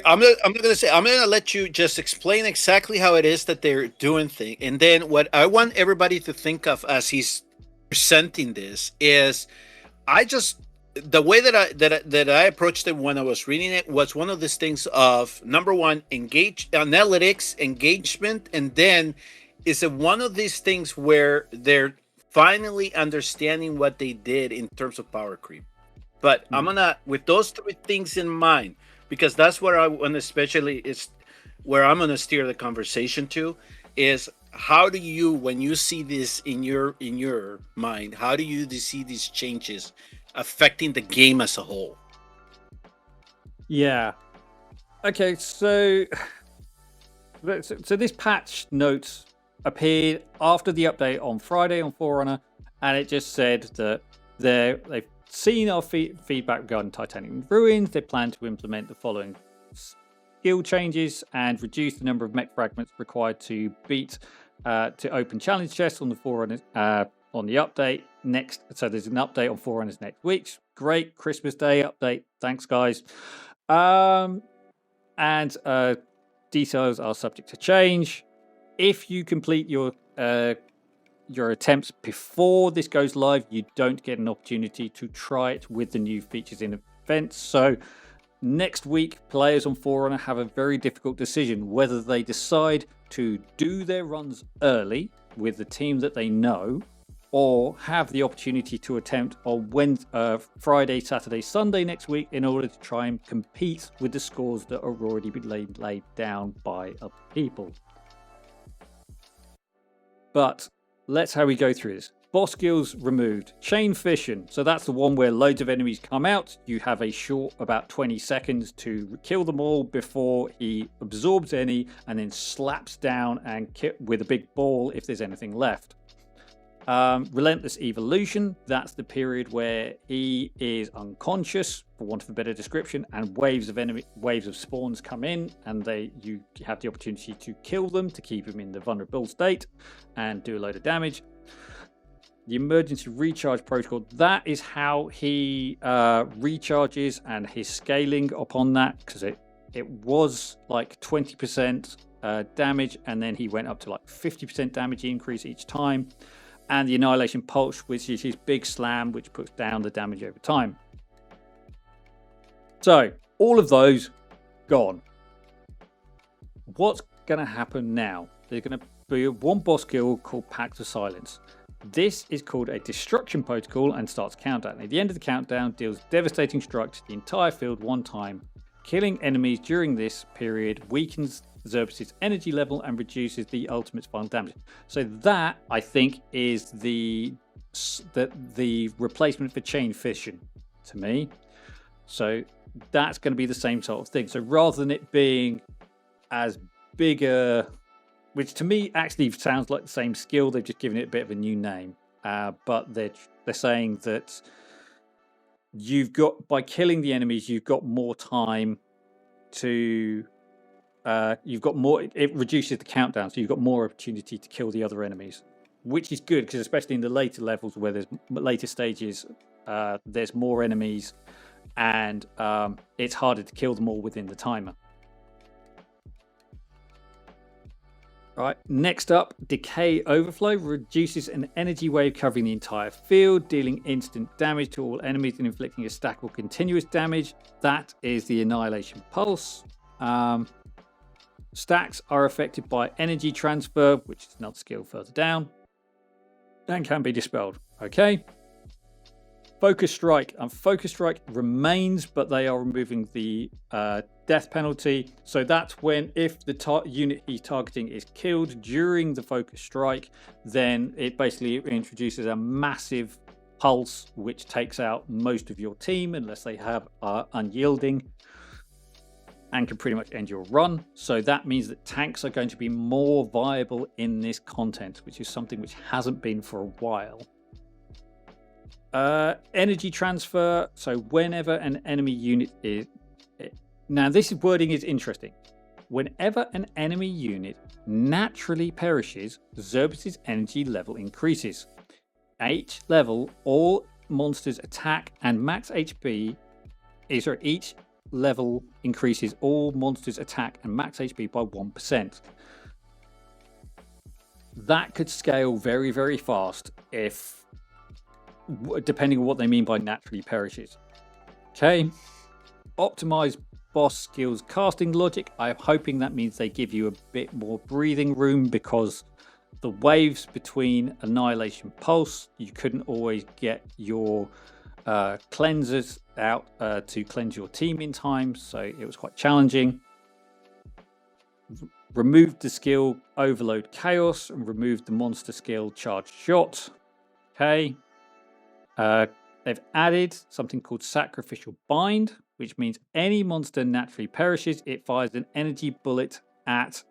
I'm gonna let you just explain exactly how it is that they're doing things, and then what I want everybody to think of as he's presenting this is, the way that I approached it when I was reading it was one of these things of, number one, analytics, engagement, and then is it one of these things where they're finally understanding what they did in terms of power creep. But I'm gonna, with those three things in mind, because that's where I want, especially is where I'm gonna steer the conversation to, is how do you, when you see this in your mind, how do you see these changes affecting the game as a whole? Yeah. Okay, so this patch notes appeared after the update on Friday on Forerunner, and it just said that they've seen our feedback regarding Titanic Ruins. They plan to implement the following skill changes and reduce the number of mech fragments required to beat to open challenge chests on the Forerunner on the update next. So there's an update on Forerunners next week. Great Christmas Day update. Thanks, guys. And details are subject to change. If you complete your attempts before this goes live, you don't get an opportunity to try it with the new features in events. So next week, players on Forerunner have a very difficult decision whether they decide to do their runs early with the team that they know, or have the opportunity to attempt on Friday, Saturday, Sunday next week in order to try and compete with the scores that are already been laid down by other people. But let's how we go through this. Boss skills removed. Chain fission. So that's the one where loads of enemies come out. You have a short about 20 seconds to kill them all before he absorbs any and then slaps down and with a big ball if there's anything left. Relentless evolution. That's the period where he is unconscious, for want of a better description, and waves of spawns come in, and you have the opportunity to kill them to keep him in the vulnerable state and do a load of damage. The emergency recharge protocol, that is how he recharges, and his scaling upon that, because it was like 20% damage, and then he went up to like 50% damage increase each time. And the Annihilation Pulse, which is his big slam, which puts down the damage over time. So, all of those gone. What's going to happen now? They're going to be one boss skill called Pact of Silence. This is called a destruction protocol and starts a countdown. At the end of the countdown, deals devastating strike to the entire field one time. Killing enemies during this period weakens Zerbus' energy level and reduces the ultimate's final damage. So that, I think, is the replacement for chain fission to me. So that's going to be the same sort of thing. So rather than it being as big a, which to me actually sounds like the same skill, they've just given it a bit of a new name. But they're saying that you've got, by killing the enemies, you've got more time to, you've got more, it reduces the countdown, so you've got more opportunity to kill the other enemies, which is good because especially in the later levels where there's later stages, there's more enemies and it's harder to kill them all within the timer. Right, next up, Decay Overflow reduces an energy wave covering the entire field, dealing instant damage to all enemies and inflicting a stack or continuous damage. That is the Annihilation Pulse. Stacks are affected by energy transfer, which is another skill further down, and can be dispelled. Okay. Focus Strike. Focus Strike remains, but they are removing the death penalty. So that's when, if the unit he's targeting is killed during the Focus Strike, then it basically introduces a massive pulse, which takes out most of your team, unless they have unyielding, and can pretty much end your run. So that means that tanks are going to be more viable in this content, which is something which hasn't been for a while. Energy transfer. So whenever an enemy unit is... Now this wording is interesting. Whenever an enemy unit naturally perishes, Zerbus' energy level increases. Each level, all monsters attack and max HP... each level increases all monsters attack and max HP by 1%. That could scale very, very fast if... depending on what they mean by naturally perishes. Okay. Optimize boss skills casting logic. I'm hoping that means they give you a bit more breathing room, because the waves between Annihilation Pulse, you couldn't always get your cleansers out to cleanse your team in time, so it was quite challenging. Removed the skill Overload Chaos and removed the monster skill Charged Shot. Okay. They've added something called Sacrificial Bind, which means any monster naturally perishes. It fires an energy bullet at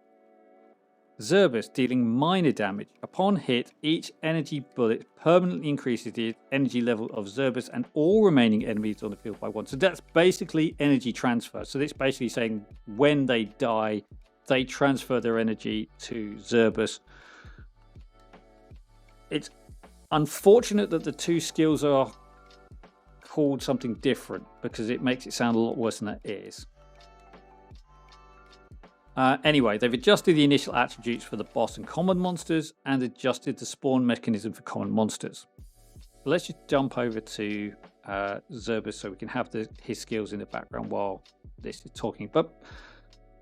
Zerbus, dealing minor damage. Upon hit, each energy bullet permanently increases the energy level of Zerbus and all remaining enemies on the field by 1. So that's basically energy transfer. So it's basically saying when they die, they transfer their energy to Zerbus. It's unfortunate that the two skills are called something different, because it makes it sound a lot worse than it is. Anyway, they've adjusted the initial attributes for the boss and common monsters and adjusted the spawn mechanism for common monsters. But let's just jump over to Zerbus so we can have his skills in the background while this is talking. But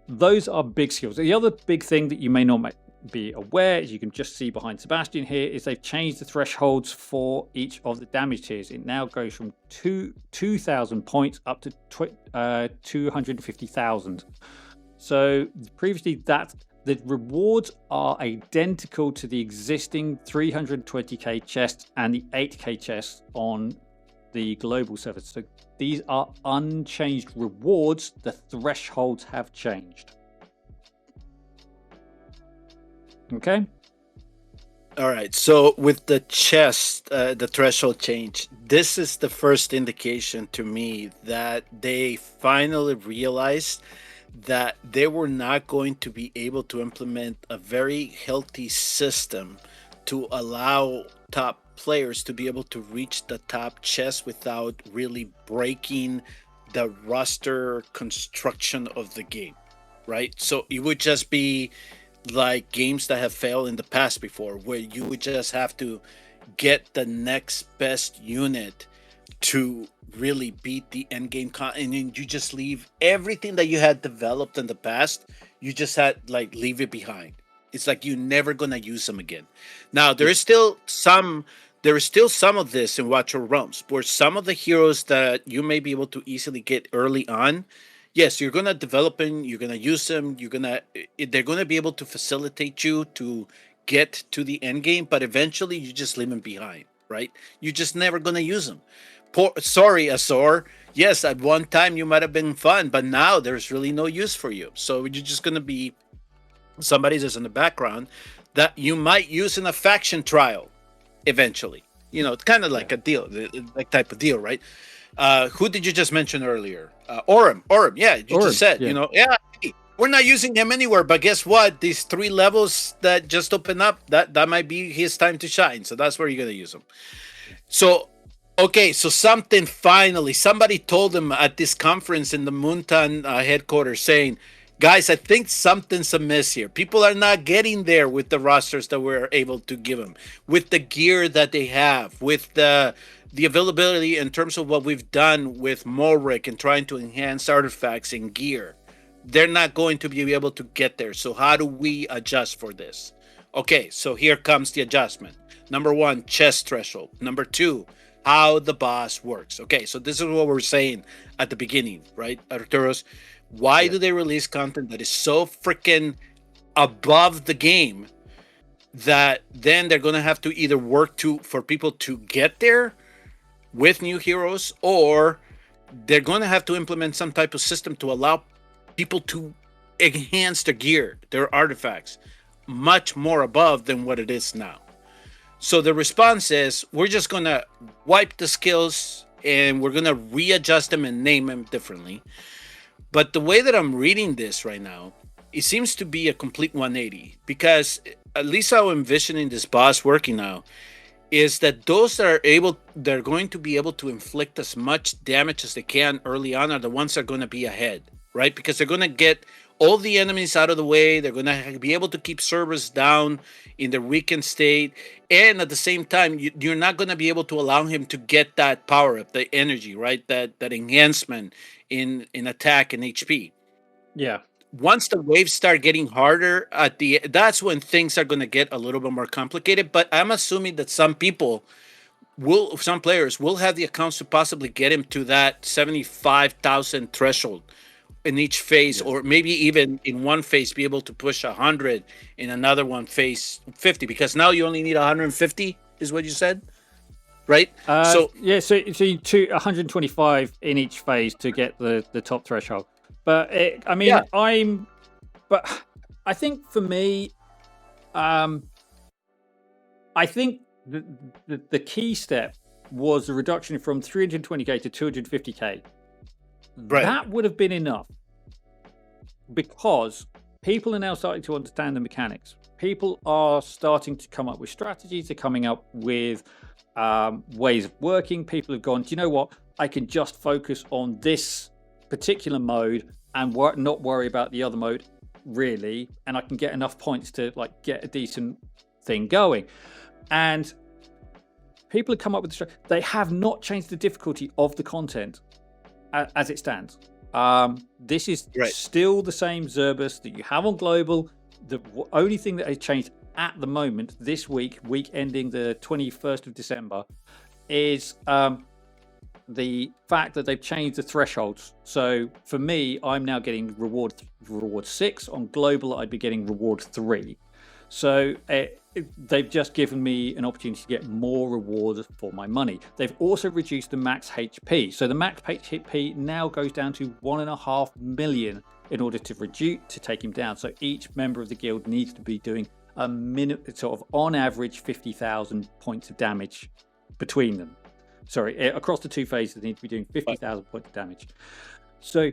those are big skills. The other big thing that you may not be aware, as you can just see behind Sebastian here, is they've changed the thresholds for each of the damage tiers. It now goes from 2,000 points up to 250,000. So previously the rewards are identical to the existing 320k chests and the 8k chests on the global server. So these are unchanged rewards. The thresholds have changed. Okay. All right. So with the chest, the threshold change, this is the first indication to me that they finally realized that they were not going to be able to implement a very healthy system to allow top players to be able to reach the top chest without really breaking the roster construction of the game, right? So it would just be like games that have failed in the past before, where you would just have to get the next best unit to really beat the end game and then you just leave everything that you had developed in the past, you just had leave it behind. It's like you're never gonna use them again. Now there is still some of this in Watcher Realms, where some of the heroes that you may be able to easily get early on, yes, you're gonna develop them, you're gonna use them, they're gonna be able to facilitate you to get to the end game, but eventually you just leave them behind, right? You're just never gonna use them. Sorry, Azor. Yes, at one time you might have been fun, but now there's really no use for you. So you're just gonna be somebody that's in the background that you might use in a faction trial eventually. It's kind of like a deal, like type of deal, right? Who did you just mention earlier? Orem. Yeah, you just said, hey, we're not using him anywhere, but guess what? These 3 levels that just open up, that might be his time to shine. So that's where you're gonna use him. So somebody told him at this conference in the Moonton headquarters saying, guys, I think something's amiss here. People are not getting there with the rosters that we're able to give them, with the gear that they have, with the availability in terms of what we've done with Molric and trying to enhance artifacts and gear. They're not going to be able to get there. So how do we adjust for this? Okay, so here comes the adjustment. Number 1, chest threshold. Number 2, how the boss works. Okay, so this is what we're saying at the beginning, right, Arturos? Why do they release content that is so freaking above the game that then they're going to have to either work for people to get there with new heroes, or they're going to have to implement some type of system to allow people to enhance their gear, their artifacts, much more above than what it is now. So the response is, we're just going to wipe the skills and we're going to readjust them and name them differently. But the way that I'm reading this right now, it seems to be a complete 180, because at least how I'm envisioning this boss working now is that those that they're going to be able to inflict as much damage as they can early on are the ones that are going to be ahead, right? Because they're going to get all the enemies out of the way. They're going to be able to keep Zerbus down in their weakened state. And at the same time, you're not going to be able to allow him to get that power up, the energy, right? That enhancement in attack and HP. Yeah. Once the waves start getting harder that's when things are going to get a little bit more complicated. But I'm assuming that some players will have the accounts to possibly get him to that 75,000 threshold in each phase, or maybe even in one phase be able to push 100, in another one phase 50, because now you only need 150 is what you said, right? So you 125 in each phase to get the top threshold. But I think for me, I think the key step was the reduction from 320k to 250k. Right. That would have been enough, because people are now starting to understand the mechanics. People are starting to come up with strategies. They're coming up with ways of working. People have gone, do you know what? I can just focus on this particular mode and not worry about the other mode, really. And I can get enough points to get a decent thing going. And people have come up with the they have not changed the difficulty of the content as it stands. This is still the same Zerbus that you have on Global. The only thing that has changed at the moment, this week ending the 21st of December, is the fact that they've changed the thresholds. So for me, I'm now getting reward 6. On Global, I'd be getting reward 3. So they've just given me an opportunity to get more rewards for my money. They've also reduced the max HP. So the max HP now goes down to 1.5 million in order to take him down. So each member of the guild needs to be doing a sort of on average 50,000 points of damage between them. Sorry, across the 2 phases, they need to be doing 50,000 points of damage. So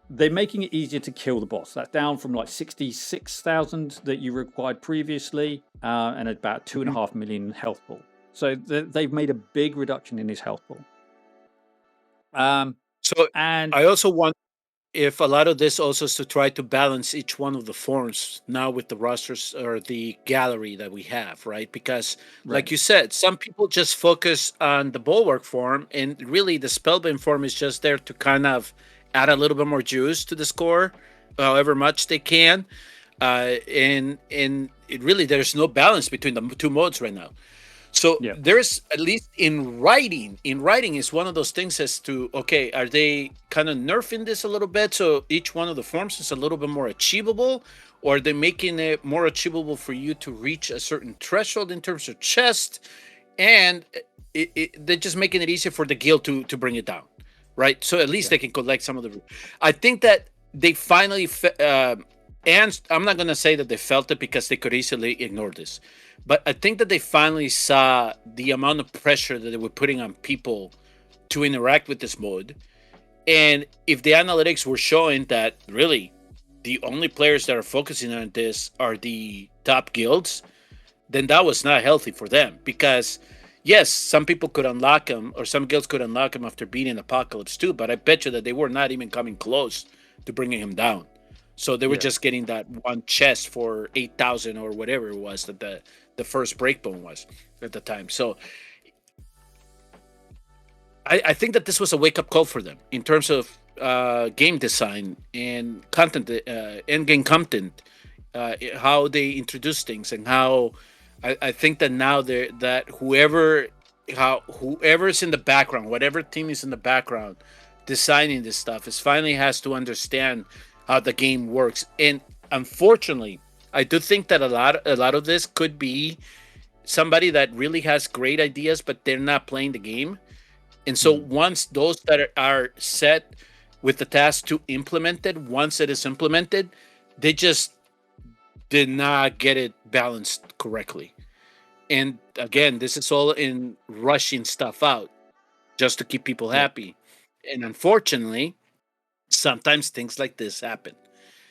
they're making it easier to kill the boss. That's down from 66,000 that you required previously, and about 2.5 million health pool. So they've made a big reduction in his health pool. And I also want, if a lot of this also is to try to balance each one of the forms now with the rosters or the gallery that we have, right? Because like you said, some people just focus on the Bulwark form, and really the Spellbind form is just there to kind of add a little bit more juice to the score, however much they can. And there's no balance between the two modes right now. So Yeah. there's, at least in writing is one of those things as to, okay, are they kind of nerfing this a little bit so each one of the forms is a little bit more achievable, or are they making it more achievable for you to reach a certain threshold in terms of chest, and they're just making it easier for the guild to bring it down, right? So at least they can collect some of the. I think that they finally, and I'm not going to say that they felt it because they could easily ignore this, but I think that they finally saw the amount of pressure that they were putting on people to interact with this mode. And if the analytics were showing that really the only players that are focusing on this are the top guilds, then that was not healthy for them. Because yes, some people could unlock them, or some guilds could unlock them after beating Apocalypse 2, but I bet you that they were not even coming close to bringing him down. So they were just getting that one chest for 8,000 or whatever it was that the first breakbone was at the time. So I think that this was a wake-up call for them in terms of game design and content, end-game content, how they introduce things, and how I think that now that whoever's in the background, whatever team is in the background designing this stuff, is finally has to understand how the game works. And unfortunately, I do think that a lot of this could be somebody that really has great ideas, but they're not playing the game. And so once those that are set with the task to implement it, once it is implemented, they just did not get it balanced correctly. And again, this is all in rushing stuff out just to keep people happy. And unfortunately, sometimes things like this happen.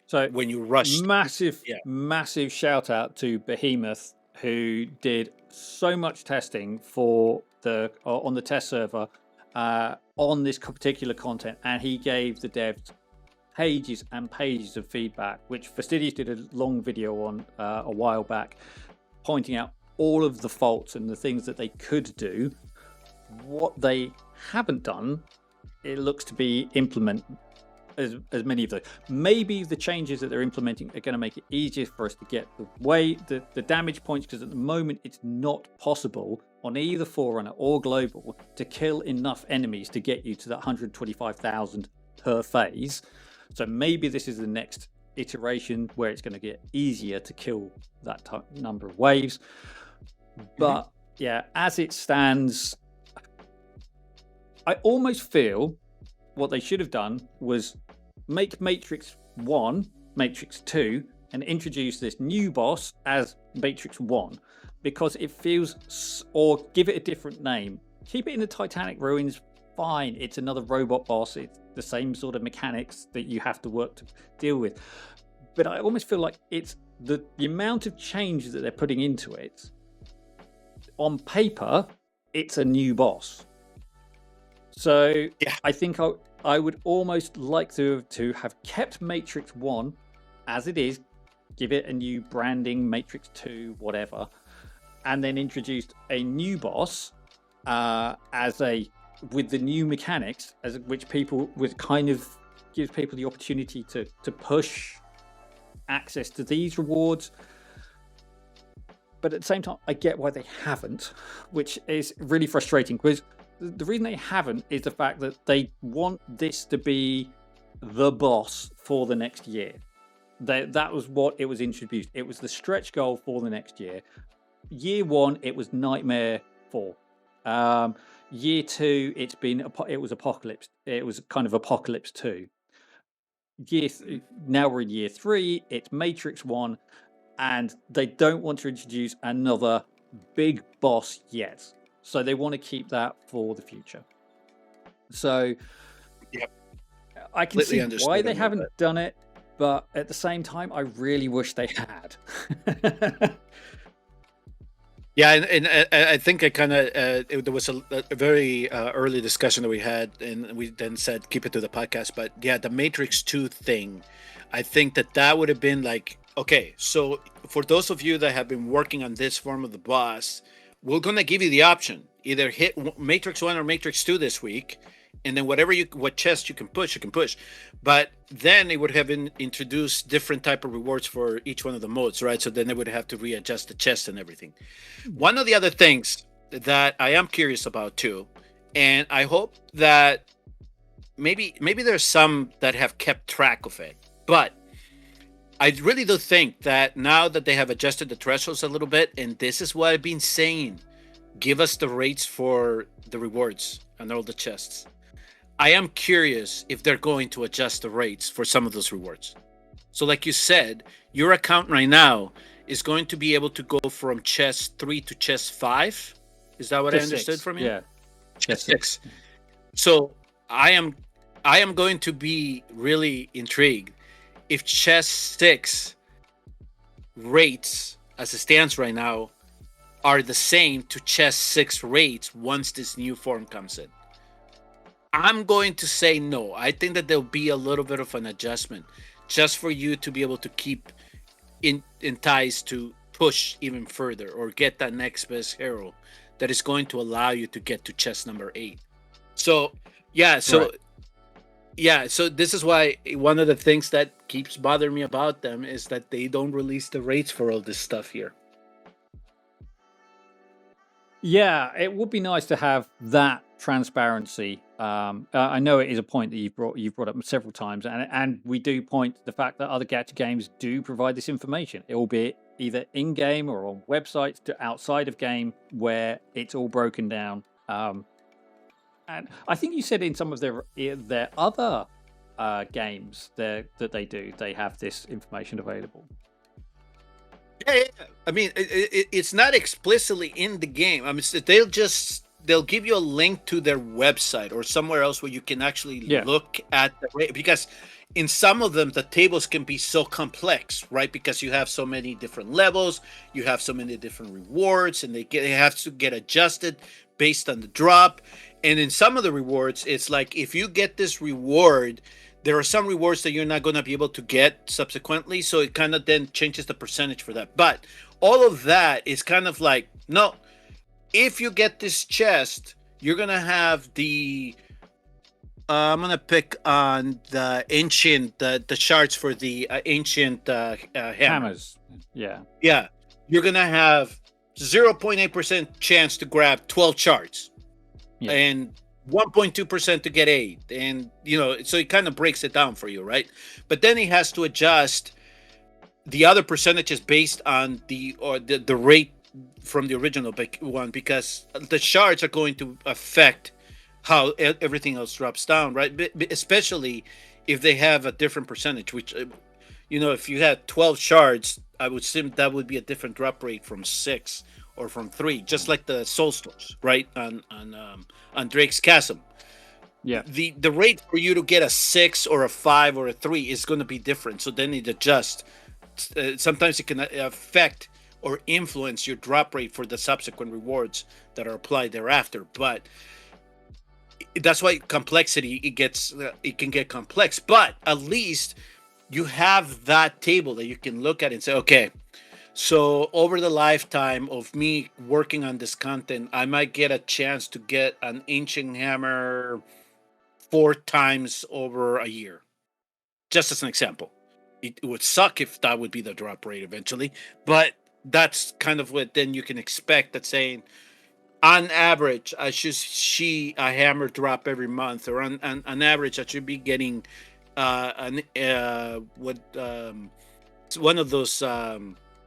So when you rush, massive shout out to Behemoth, who did so much testing for on the test server on this particular content, and he gave the devs pages and pages of feedback, which Fastidious did a long video on a while back, pointing out all of the faults and the things that they could do. What they haven't done, it looks to be implement as many of those. Maybe the changes that they're implementing are going to make it easier for us to get the damage points, because at the moment it's not possible on either Forerunner or Global to kill enough enemies to get you to that 125,000 per phase. So maybe this is the next iteration where it's going to get easier to kill that number of waves. But as it stands, I almost feel what they should have done was make Matrix 1 Matrix 2 and introduce this new boss as Matrix 1, because it feels, or give it a different name. Keep it in the Titanic Ruins, fine, it's another robot boss, it's the same sort of mechanics that you have to work to deal with. But I almost feel like it's the amount of change that they're putting into it. On paper, it's a new boss. So I think I would almost like to have kept Matrix 1 as it is, give it a new branding, Matrix 2, whatever, and then introduced a new boss with the new mechanics, which kind of gives people the opportunity to push access to these rewards. But at the same time, I get why they haven't, which is really frustrating, because the reason they haven't is the fact that they want this to be the boss for the next year. That was what it was introduced. It was the stretch goal for the next year. Year 1, it was Nightmare 4. Year 2, it was Apocalypse. It was kind of Apocalypse 2. Now we're in year 3. It's Matrix 1, and they don't want to introduce another big boss yet. So they want to keep that for the future. So I can see why they haven't done it, but at the same time, I really wish they had. and I think there was a very early discussion that we had, and we then said keep it to the podcast. But the Matrix 2 thing, I think that would have been like, okay, so for those of you that have been working on this form of the boss, we're going to give you the option. Either hit Matrix 1 or Matrix 2 this week, and then what chest you can push. But then it would have introduced different type of rewards for each one of the modes, right? So then they would have to readjust the chest and everything. One of the other things that I am curious about too, and I hope that maybe there's some that have kept track of it, but I really do think that now that they have adjusted the thresholds a little bit, and this is what I've been saying, give us the rates for the rewards and all the chests. I am curious if they're going to adjust the rates for some of those rewards. So like you said, your account right now is going to be able to go from chest 3 to chest 5. Is that what I understood from you? Yeah. Chest 6. So I am going to be really intrigued if chest 6 rates as it stands right now are the same to chest 6 rates once this new form comes in. I'm going to say no. I think that there'll be a little bit of an adjustment just for you to be able to keep in ties to push even further or get that next best hero that is going to allow you to get to chest number 8. So yeah, so this is why one of the things that keeps bothering me about them is that they don't release the rates for all this stuff here. Yeah, it would be nice to have that transparency. I know it is a point that you've brought up several times, and we do point to the fact that other gacha games do provide this information, albeit either in game or on websites to outside of game, where it's all broken down. And I think you said in some of their other games that they have this information available. Yeah. I mean, it's not explicitly in the game. I mean, they'll give you a link to their website or somewhere else where you can actually look at the rate, because in some of them the tables can be so complex, right? Because you have so many different levels, you have so many different rewards, and they have to get adjusted based on the drop. And in some of the rewards, it's like if you get this reward, there are some rewards that you're not going to be able to get subsequently. So it kind of then changes the percentage for that. But all of that is kind of like, no, if you get this chest, you're going to have the, I'm going to pick on the ancient, the shards for the ancient hammers. Yeah. Yeah. You're going to have 0.8% chance to grab 12 shards. Yeah. And 1.2% to get 8, and so it kind of breaks it down for you, right? But then he has to adjust the other percentages based on the rate from the original one, because the shards are going to affect how everything else drops down, right? Especially if they have a different percentage, which if you had 12 shards, I would assume that would be a different drop rate from 6 or from 3, just like the Soulstones, right? On Drake's Chasm. Yeah. The rate for you to get a 6 or a 5 or a 3 is going to be different. So then it adjusts. Sometimes it can affect or influence your drop rate for the subsequent rewards that are applied thereafter. But that's why complexity, it can get complex. But at least you have that table that you can look at and say, okay, so over the lifetime of me working on this content, I might get a chance to get an ancient hammer 4 times over a year. Just as an example. It would suck if that would be the drop rate eventually, but that's kind of what then you can expect, that saying on average I should see a hammer drop every month, or on average I should be getting one of those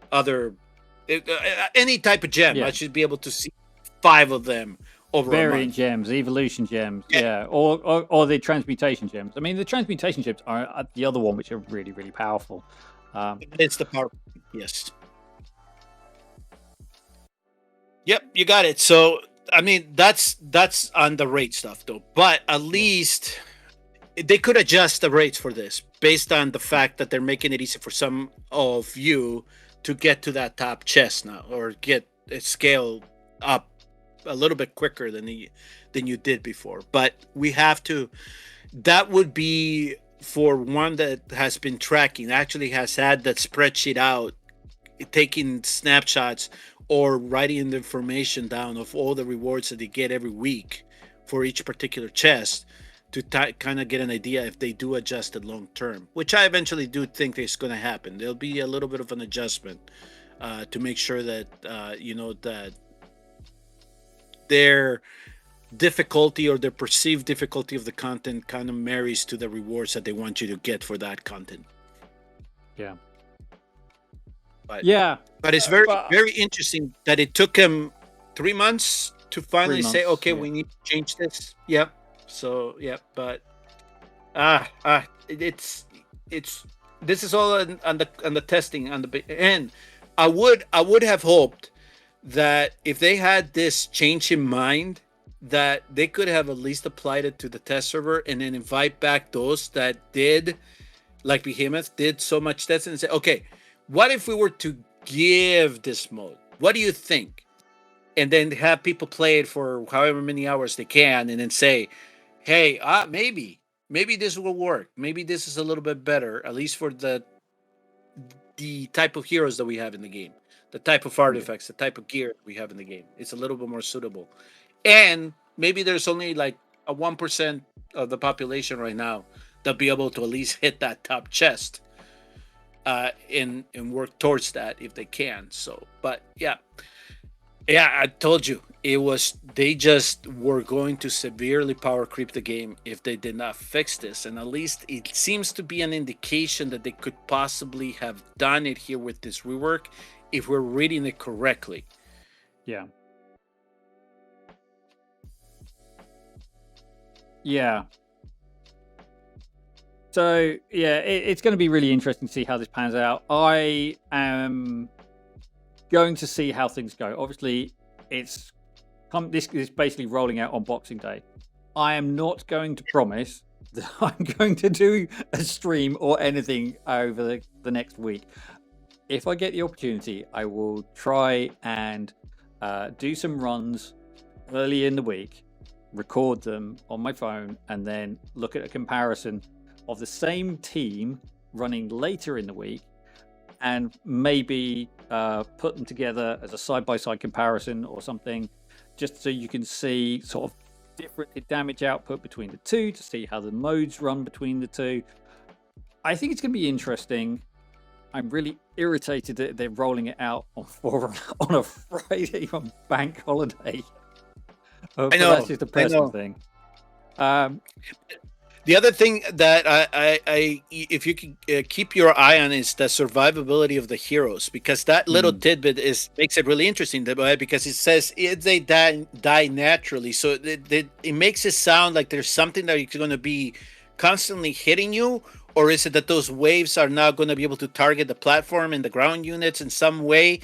other any type of gem. I should be able to see 5 of them over variant gems, evolution gems, or the transmutation gems. I mean, the transmutation gems are the other one, which are really, really powerful. It's the power. Yes. Yep, you got it. So I mean, that's on the rate stuff though, but at least they could adjust the rates for this based on the fact that they're making it easy for some of you to get to that top chest now, or get a scale up a little bit quicker than you did before. But we have to, that would be for one that has been tracking, actually has had that spreadsheet out, taking snapshots or writing the information down of all the rewards that they get every week for each particular chest. to kind of get an idea if they do adjust it long term, which I eventually do think is going to happen. There'll be a little bit of an adjustment to make sure that that their difficulty or their perceived difficulty of the content kind of marries to the rewards that they want you to get for that content. Yeah. But yeah, but it's very interesting that it took him 3 months to finally say, okay, we need to change this. Yep. So yeah, but it's this is all on the testing on the end. I would have hoped that if they had this change in mind, that they could have at least applied it to the test server and then invite back those that did, like Behemoth, did so much testing and say, okay, what if we were to give this mode? What do you think? And then have people play it for however many hours they can and then say, hey, maybe this will work. Maybe this is a little bit better, at least for the type of heroes that we have in the game, the type of artifacts, the type of gear we have in the game. It's a little bit more suitable. And maybe there's only like a 1% of the population right now that'll be able to at least hit that top chest and work towards that if they can. So, but yeah, I told you they just were going to severely power creep the game if they did not fix this. And at least it seems to be an indication that they could possibly have done it here with this rework if we're reading it correctly. Yeah. Yeah. So yeah, it's going to be really interesting to see how this pans out. I am going to see how things go. Obviously, this is basically rolling out on Boxing Day. I am not going to promise that I'm going to do a stream or anything over the next week. If I get the opportunity, I will try and do some runs early in the week, record them on my phone, and then look at a comparison of the same team running later in the week, and maybe put them together as a side-by-side comparison or something, just so you can see sort of different damage output between the two, to see how the modes run between the two. I think it's going to be interesting. I'm really irritated that they're rolling it out on Forerunner on a Friday on bank holiday. I know. That's just a personal thing. The other thing that I if you can keep your eye on is the survivability of the heroes, because that little tidbit makes it really interesting, because it says if they die naturally, so it makes it sound like there's something that is going to be constantly hitting you, or is it that those waves are now going to be able to target the platform and the ground units in some way?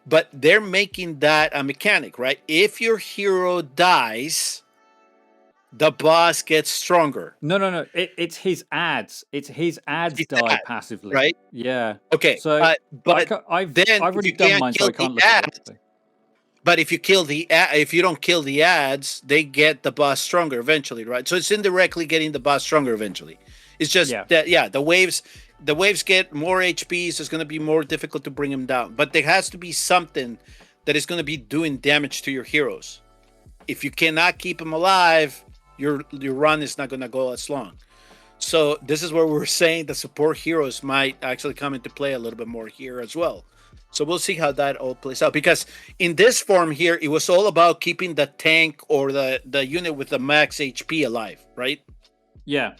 But they're making that a mechanic, right? If your hero dies, the boss gets stronger. No. It's his ads. It's his ads die passively. Right? Yeah. Okay. So, but I've then already done mine, so I can't look at it. But if you don't kill the ads, they get the boss stronger eventually, right? So it's indirectly getting the boss stronger eventually. It's just that the waves get more HP, so it's going to be more difficult to bring them down. But there has to be something that is going to be doing damage to your heroes. If you cannot keep them alive, your run is not going to go as long. So this is where we're saying the support heroes might actually come into play a little bit more here as well. So we'll see how that all plays out, because in this form here, it was all about keeping the tank or the unit with the max HP alive, right? Yeah.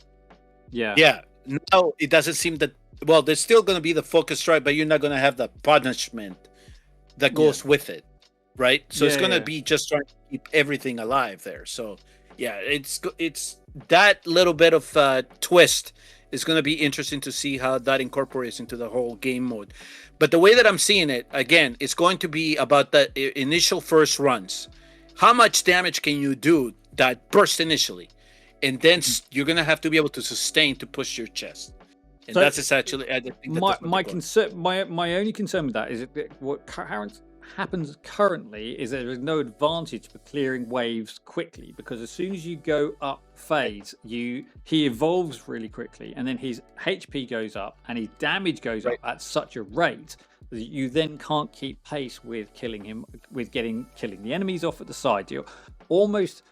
Now it doesn't seem that, well, there's still going to be the focus strike, but you're not going to have the punishment that goes with it, right? So it's going to be just trying to keep everything alive there. So yeah, it's that little bit of twist is going to be interesting to see how that incorporates into the whole game mode. But the way that I'm seeing it, again, it's going to be about the initial first runs. How much damage can you do that burst initially? And then you're going to have to be able to sustain to push your chest. And so that's essentially, I think my only concern with that is that what happens currently is there is no advantage for clearing waves quickly, because as soon as you go up phase, he evolves really quickly, and then his HP goes up and his damage goes up at such a rate that you then can't keep pace with killing him, with killing the enemies off at the side. You're almost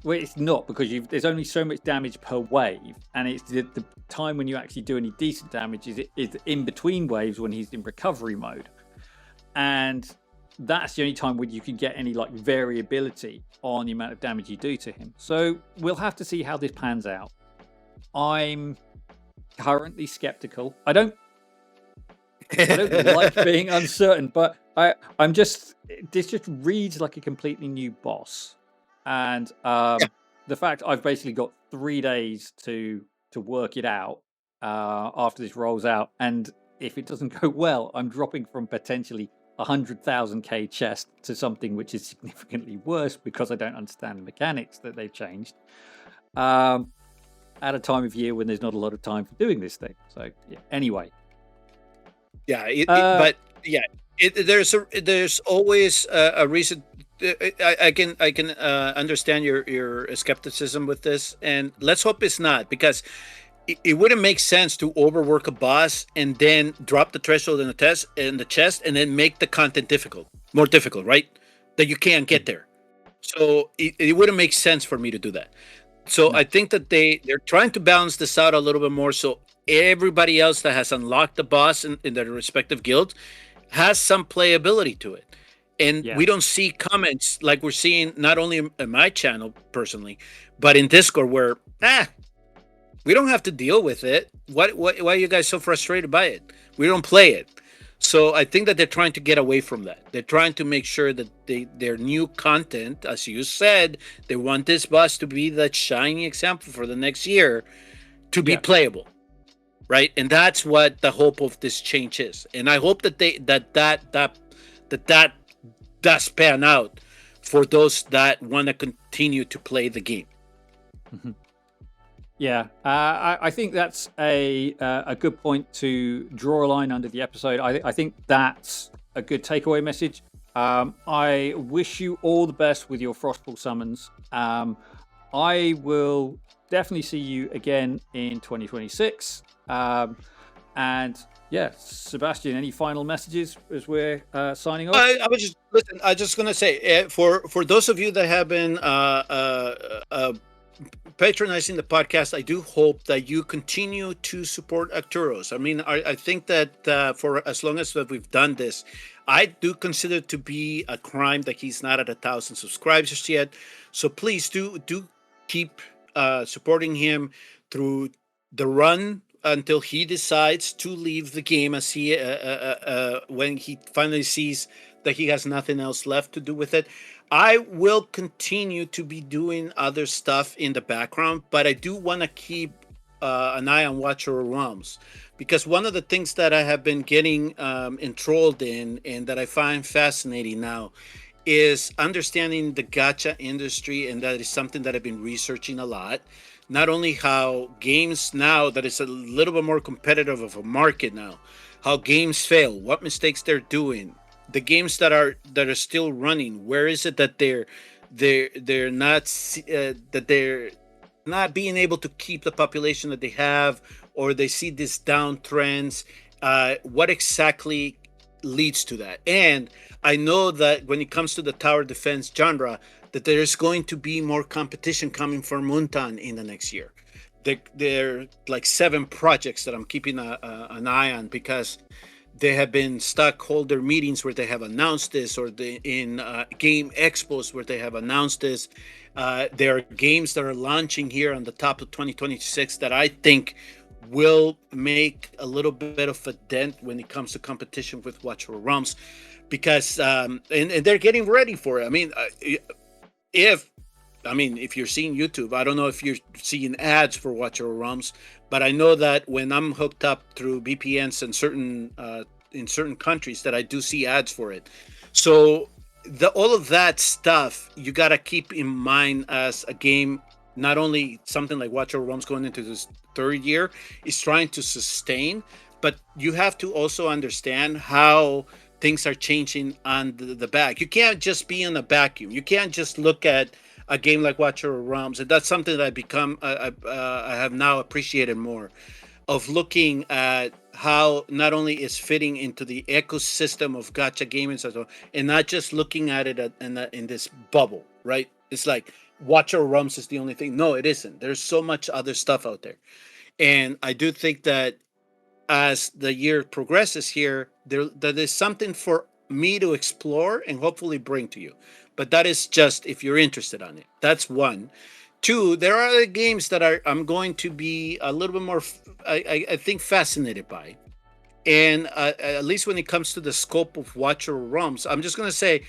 Well, it's not, because there's only so much damage per wave, and it's the time when you actually do any decent damage is in between waves when he's in recovery mode, and that's the only time when you can get any like variability on the amount of damage you do to him. So we'll have to see how this pans out. I'm currently skeptical. I don't like being uncertain, but I'm just, this just reads like a completely new boss. And the fact I've basically got 3 days to work it out after this rolls out, and if it doesn't go well, I'm dropping from potentially 100,000k chest to something which is significantly worse because I don't understand the mechanics that they've changed at a time of year when there's not a lot of time for doing this thing. So yeah, anyway. Yeah, there's always a reason. I can understand your skepticism with this, and let's hope it's not, because it wouldn't make sense to overwork a boss and then drop the threshold in the chest and then make the content more difficult, right? That you can't get there. So it wouldn't make sense for me to do that. So I think that they're trying to balance this out a little bit more, so everybody else that has unlocked the boss in their respective guild has some playability to it. And we don't see comments like we're seeing not only in my channel personally, but in Discord where, we don't have to deal with it. Why are you guys so frustrated by it? We don't play it. So I think that they're trying to get away from that. They're trying to make sure that their new content, as you said, they want this boss to be that shiny example for the next year to be playable, right? And that's what the hope of this change is. And I hope that that does pan out for those that want to continue to play the game. Mm-hmm. Yeah, I think that's a good point to draw a line under the episode. I think that's a good takeaway message. I wish you all the best with your Frostfall summons. I will definitely see you again in 2026. And yeah, Sebastian, any final messages as we're signing off? I was just gonna say, for those of you that have been patronizing the podcast, I do hope that you continue to support Arturos. I mean, I think that for as long as we've done this, I do consider it to be a crime that he's not at 1,000 subscribers yet. So please do keep supporting him through the run until he decides to leave the game, as he when he finally sees that he has nothing else left to do with it. I will continue to be doing other stuff in the background, but I do want to keep an eye on Watcher Realms, because one of the things that I have been getting enthralled in and that I find fascinating now is understanding the gacha industry, and that is something that I've been researching a lot. Not only how games now that it's a little bit more competitive of a market now, how games fail, what mistakes they're doing, the games that are still running, where is it that they're not being able to keep the population that they have, or they see these down trends, what exactly leads to that? And I know that when it comes to the tower defense genre, that there's going to be more competition coming from Muntan in the next year. There are like 7 projects that I'm keeping an eye on, because there have been stockholder meetings where they have announced this, or in game expos where they have announced this. There are games that are launching here on the top of 2026 that I think will make a little bit of a dent when it comes to competition with Watcher Realms, because and they're getting ready for it. I mean, if you're seeing YouTube, I don't know if you're seeing ads for Watcher Realms, but I know that when I'm hooked up through VPNs in certain countries, that I do see ads for it. So all of that stuff you got to keep in mind as a game. Not only something like Watcher Realms going into this 3rd year is trying to sustain, but you have to also understand how things are changing on the back. You can't just be in a vacuum. You can't just look at a game like Watcher Realms, and that's something that I have now appreciated more, of looking at how not only is fitting into the ecosystem of gacha gaming, and not just looking at it in this bubble, right? It's like Watcher Rums is the only thing. No, it isn't. There's so much other stuff out there. And I do think that as the year progresses here, that is something for me to explore and hopefully bring to you. But that is just if you're interested on it. That's one. Two, there are other games that I'm going to be a little bit more, I think, fascinated by. And at least when it comes to the scope of Watcher Rums, I'm just going to say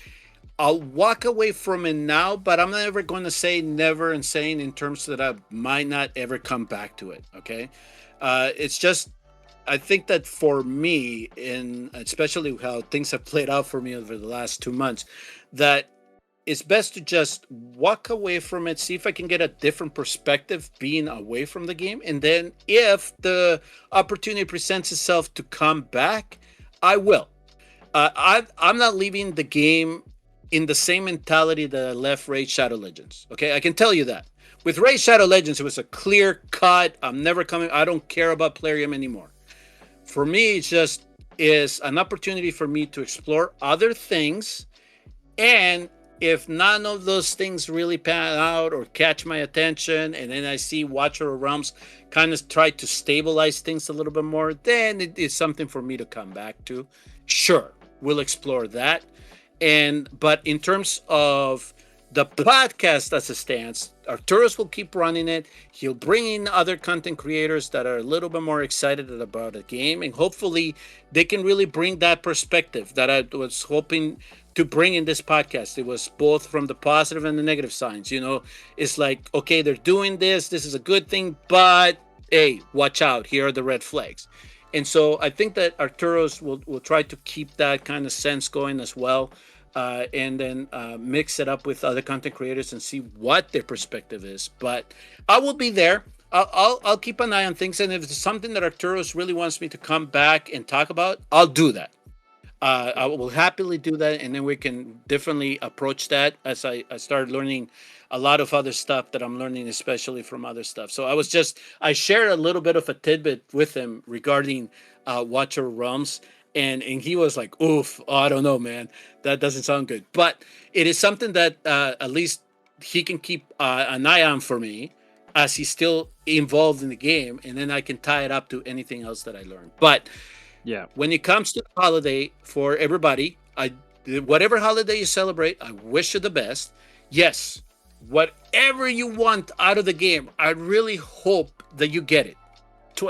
I'll walk away from it now, but I'm never going to say never and saying in terms that I might not ever come back to it. Okay. It's just, I think that for me, and especially how things have played out for me over the last 2 months, that it's best to just walk away from it, see if I can get a different perspective being away from the game. And then if the opportunity presents itself to come back, I will. I'm not leaving the game in the same mentality that I left Raid Shadow Legends. Okay, I can tell you that. With Raid Shadow Legends, it was a clear cut. I'm never coming. I don't care about Plarium anymore. For me, it just is an opportunity for me to explore other things. And if none of those things really pan out or catch my attention, and then I see Watcher of Realms kind of try to stabilize things a little bit more, then it is something for me to come back to. Sure, we'll explore that. But in terms of the podcast as it stands, Arturos will keep running it. He'll bring in other content creators that are a little bit more excited about the game, and hopefully they can really bring that perspective that I was hoping to bring in this podcast. It was both from the positive and the negative signs. You know, it's like, okay, they're doing this. This is a good thing, but hey, watch out. Here are the red flags. And so I think that Arturos will try to keep that kind of sense going as well. And then mix it up with other content creators and see what their perspective is. But I will be there. I'll keep an eye on things. And if it's something that Arturos really wants me to come back and talk about, I'll do that. I will happily do that, and then we can definitely approach that as I started learning a lot of other stuff that I'm learning, especially from other stuff. So I shared a little bit of a tidbit with him regarding Watcher Realms, and he was like, oof, I don't know, man, that doesn't sound good. But it is something that at least he can keep an eye on for me as he's still involved in the game, and then I can tie it up to anything else that I learned. But yeah, when it comes to the holiday for everybody, whatever holiday you celebrate, I wish you the best. Yes, whatever you want out of the game, I really hope that you get it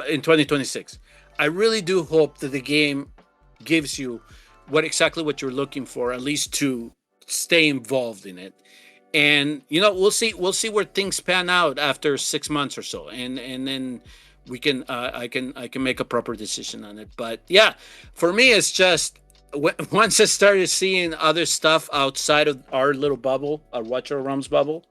in 2026. I really do hope that the game gives you exactly what you're looking for, at least to stay involved in it. And we'll see where things pan out after 6 months or so, and then we can I can make a proper decision on it. But yeah, for me, it's just once I started seeing other stuff outside of our little bubble, our Watcher Realms bubble,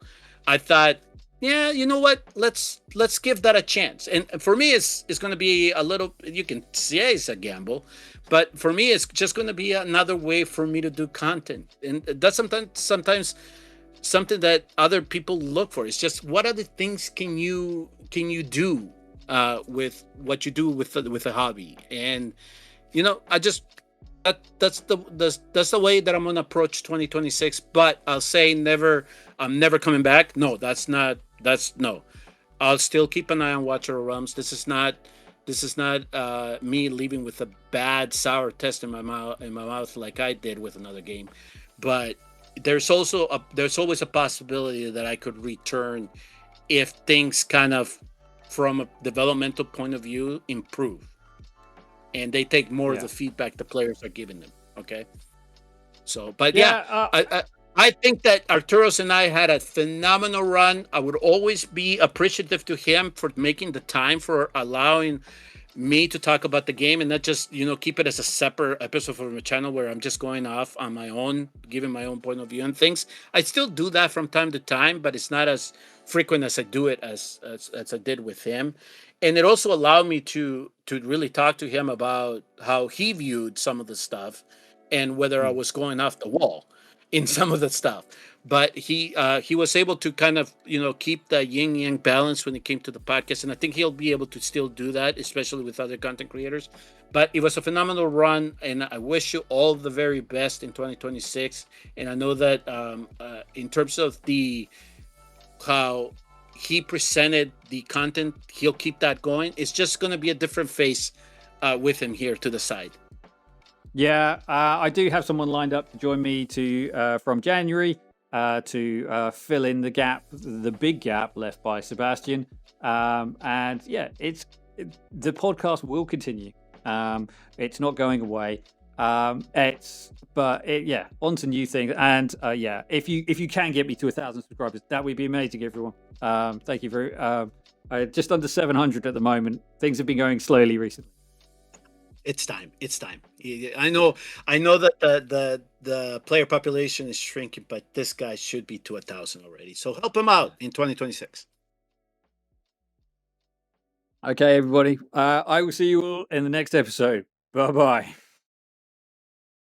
I thought, yeah, you know what? Let's give that a chance. And for me, it's going to be a little. You can say it's a gamble, but for me, it's just going to be another way for me to do content, and that's sometimes something that other people look for. It's just what other things can you do with what you do with a hobby. And I just that's the way that I'm gonna approach 2026. But I'll say I'm never coming back. No, no. I'll still keep an eye on Watcher of Realms. This is not me leaving with a bad sour taste in my mouth like I did with another game. But there's always a possibility that I could return if things kind of, from a developmental point of view, improve, and they take more of the feedback the players are giving them. Okay, so but I think that Arturos and I had a phenomenal run. I would always be appreciative to him for making the time, for allowing me to talk about the game and not just keep it as a separate episode from the channel where I'm just going off on my own, giving my own point of view on things. I still do that from time to time, but it's not as frequent as I do it as I did with him. And it also allowed me to really talk to him about how he viewed some of the stuff and whether I was going off the wall in some of the stuff. But he was able to kind of keep the yin yang balance when it came to the podcast, and I think he'll be able to still do that, especially with other content creators. But it was a phenomenal run, and I wish you all the very best in 2026. And I know that in terms of the how he presented the content, he'll keep that going. It's just going to be a different face with him here to the side. Yeah, I do have someone lined up to join me from January to fill in the gap, the big gap left by Sebastian. And yeah, the podcast will continue. It's not going away. On to new things. And if you can get me to 1,000 subscribers, that would be amazing, everyone. Thank you very just under 700 at the moment. Things have been going slowly recently. It's time. I know that the player population is shrinking, but this guy should be to 1,000 already. So help him out in 2026. Okay, everybody. I will see you all in the next episode. Bye-bye.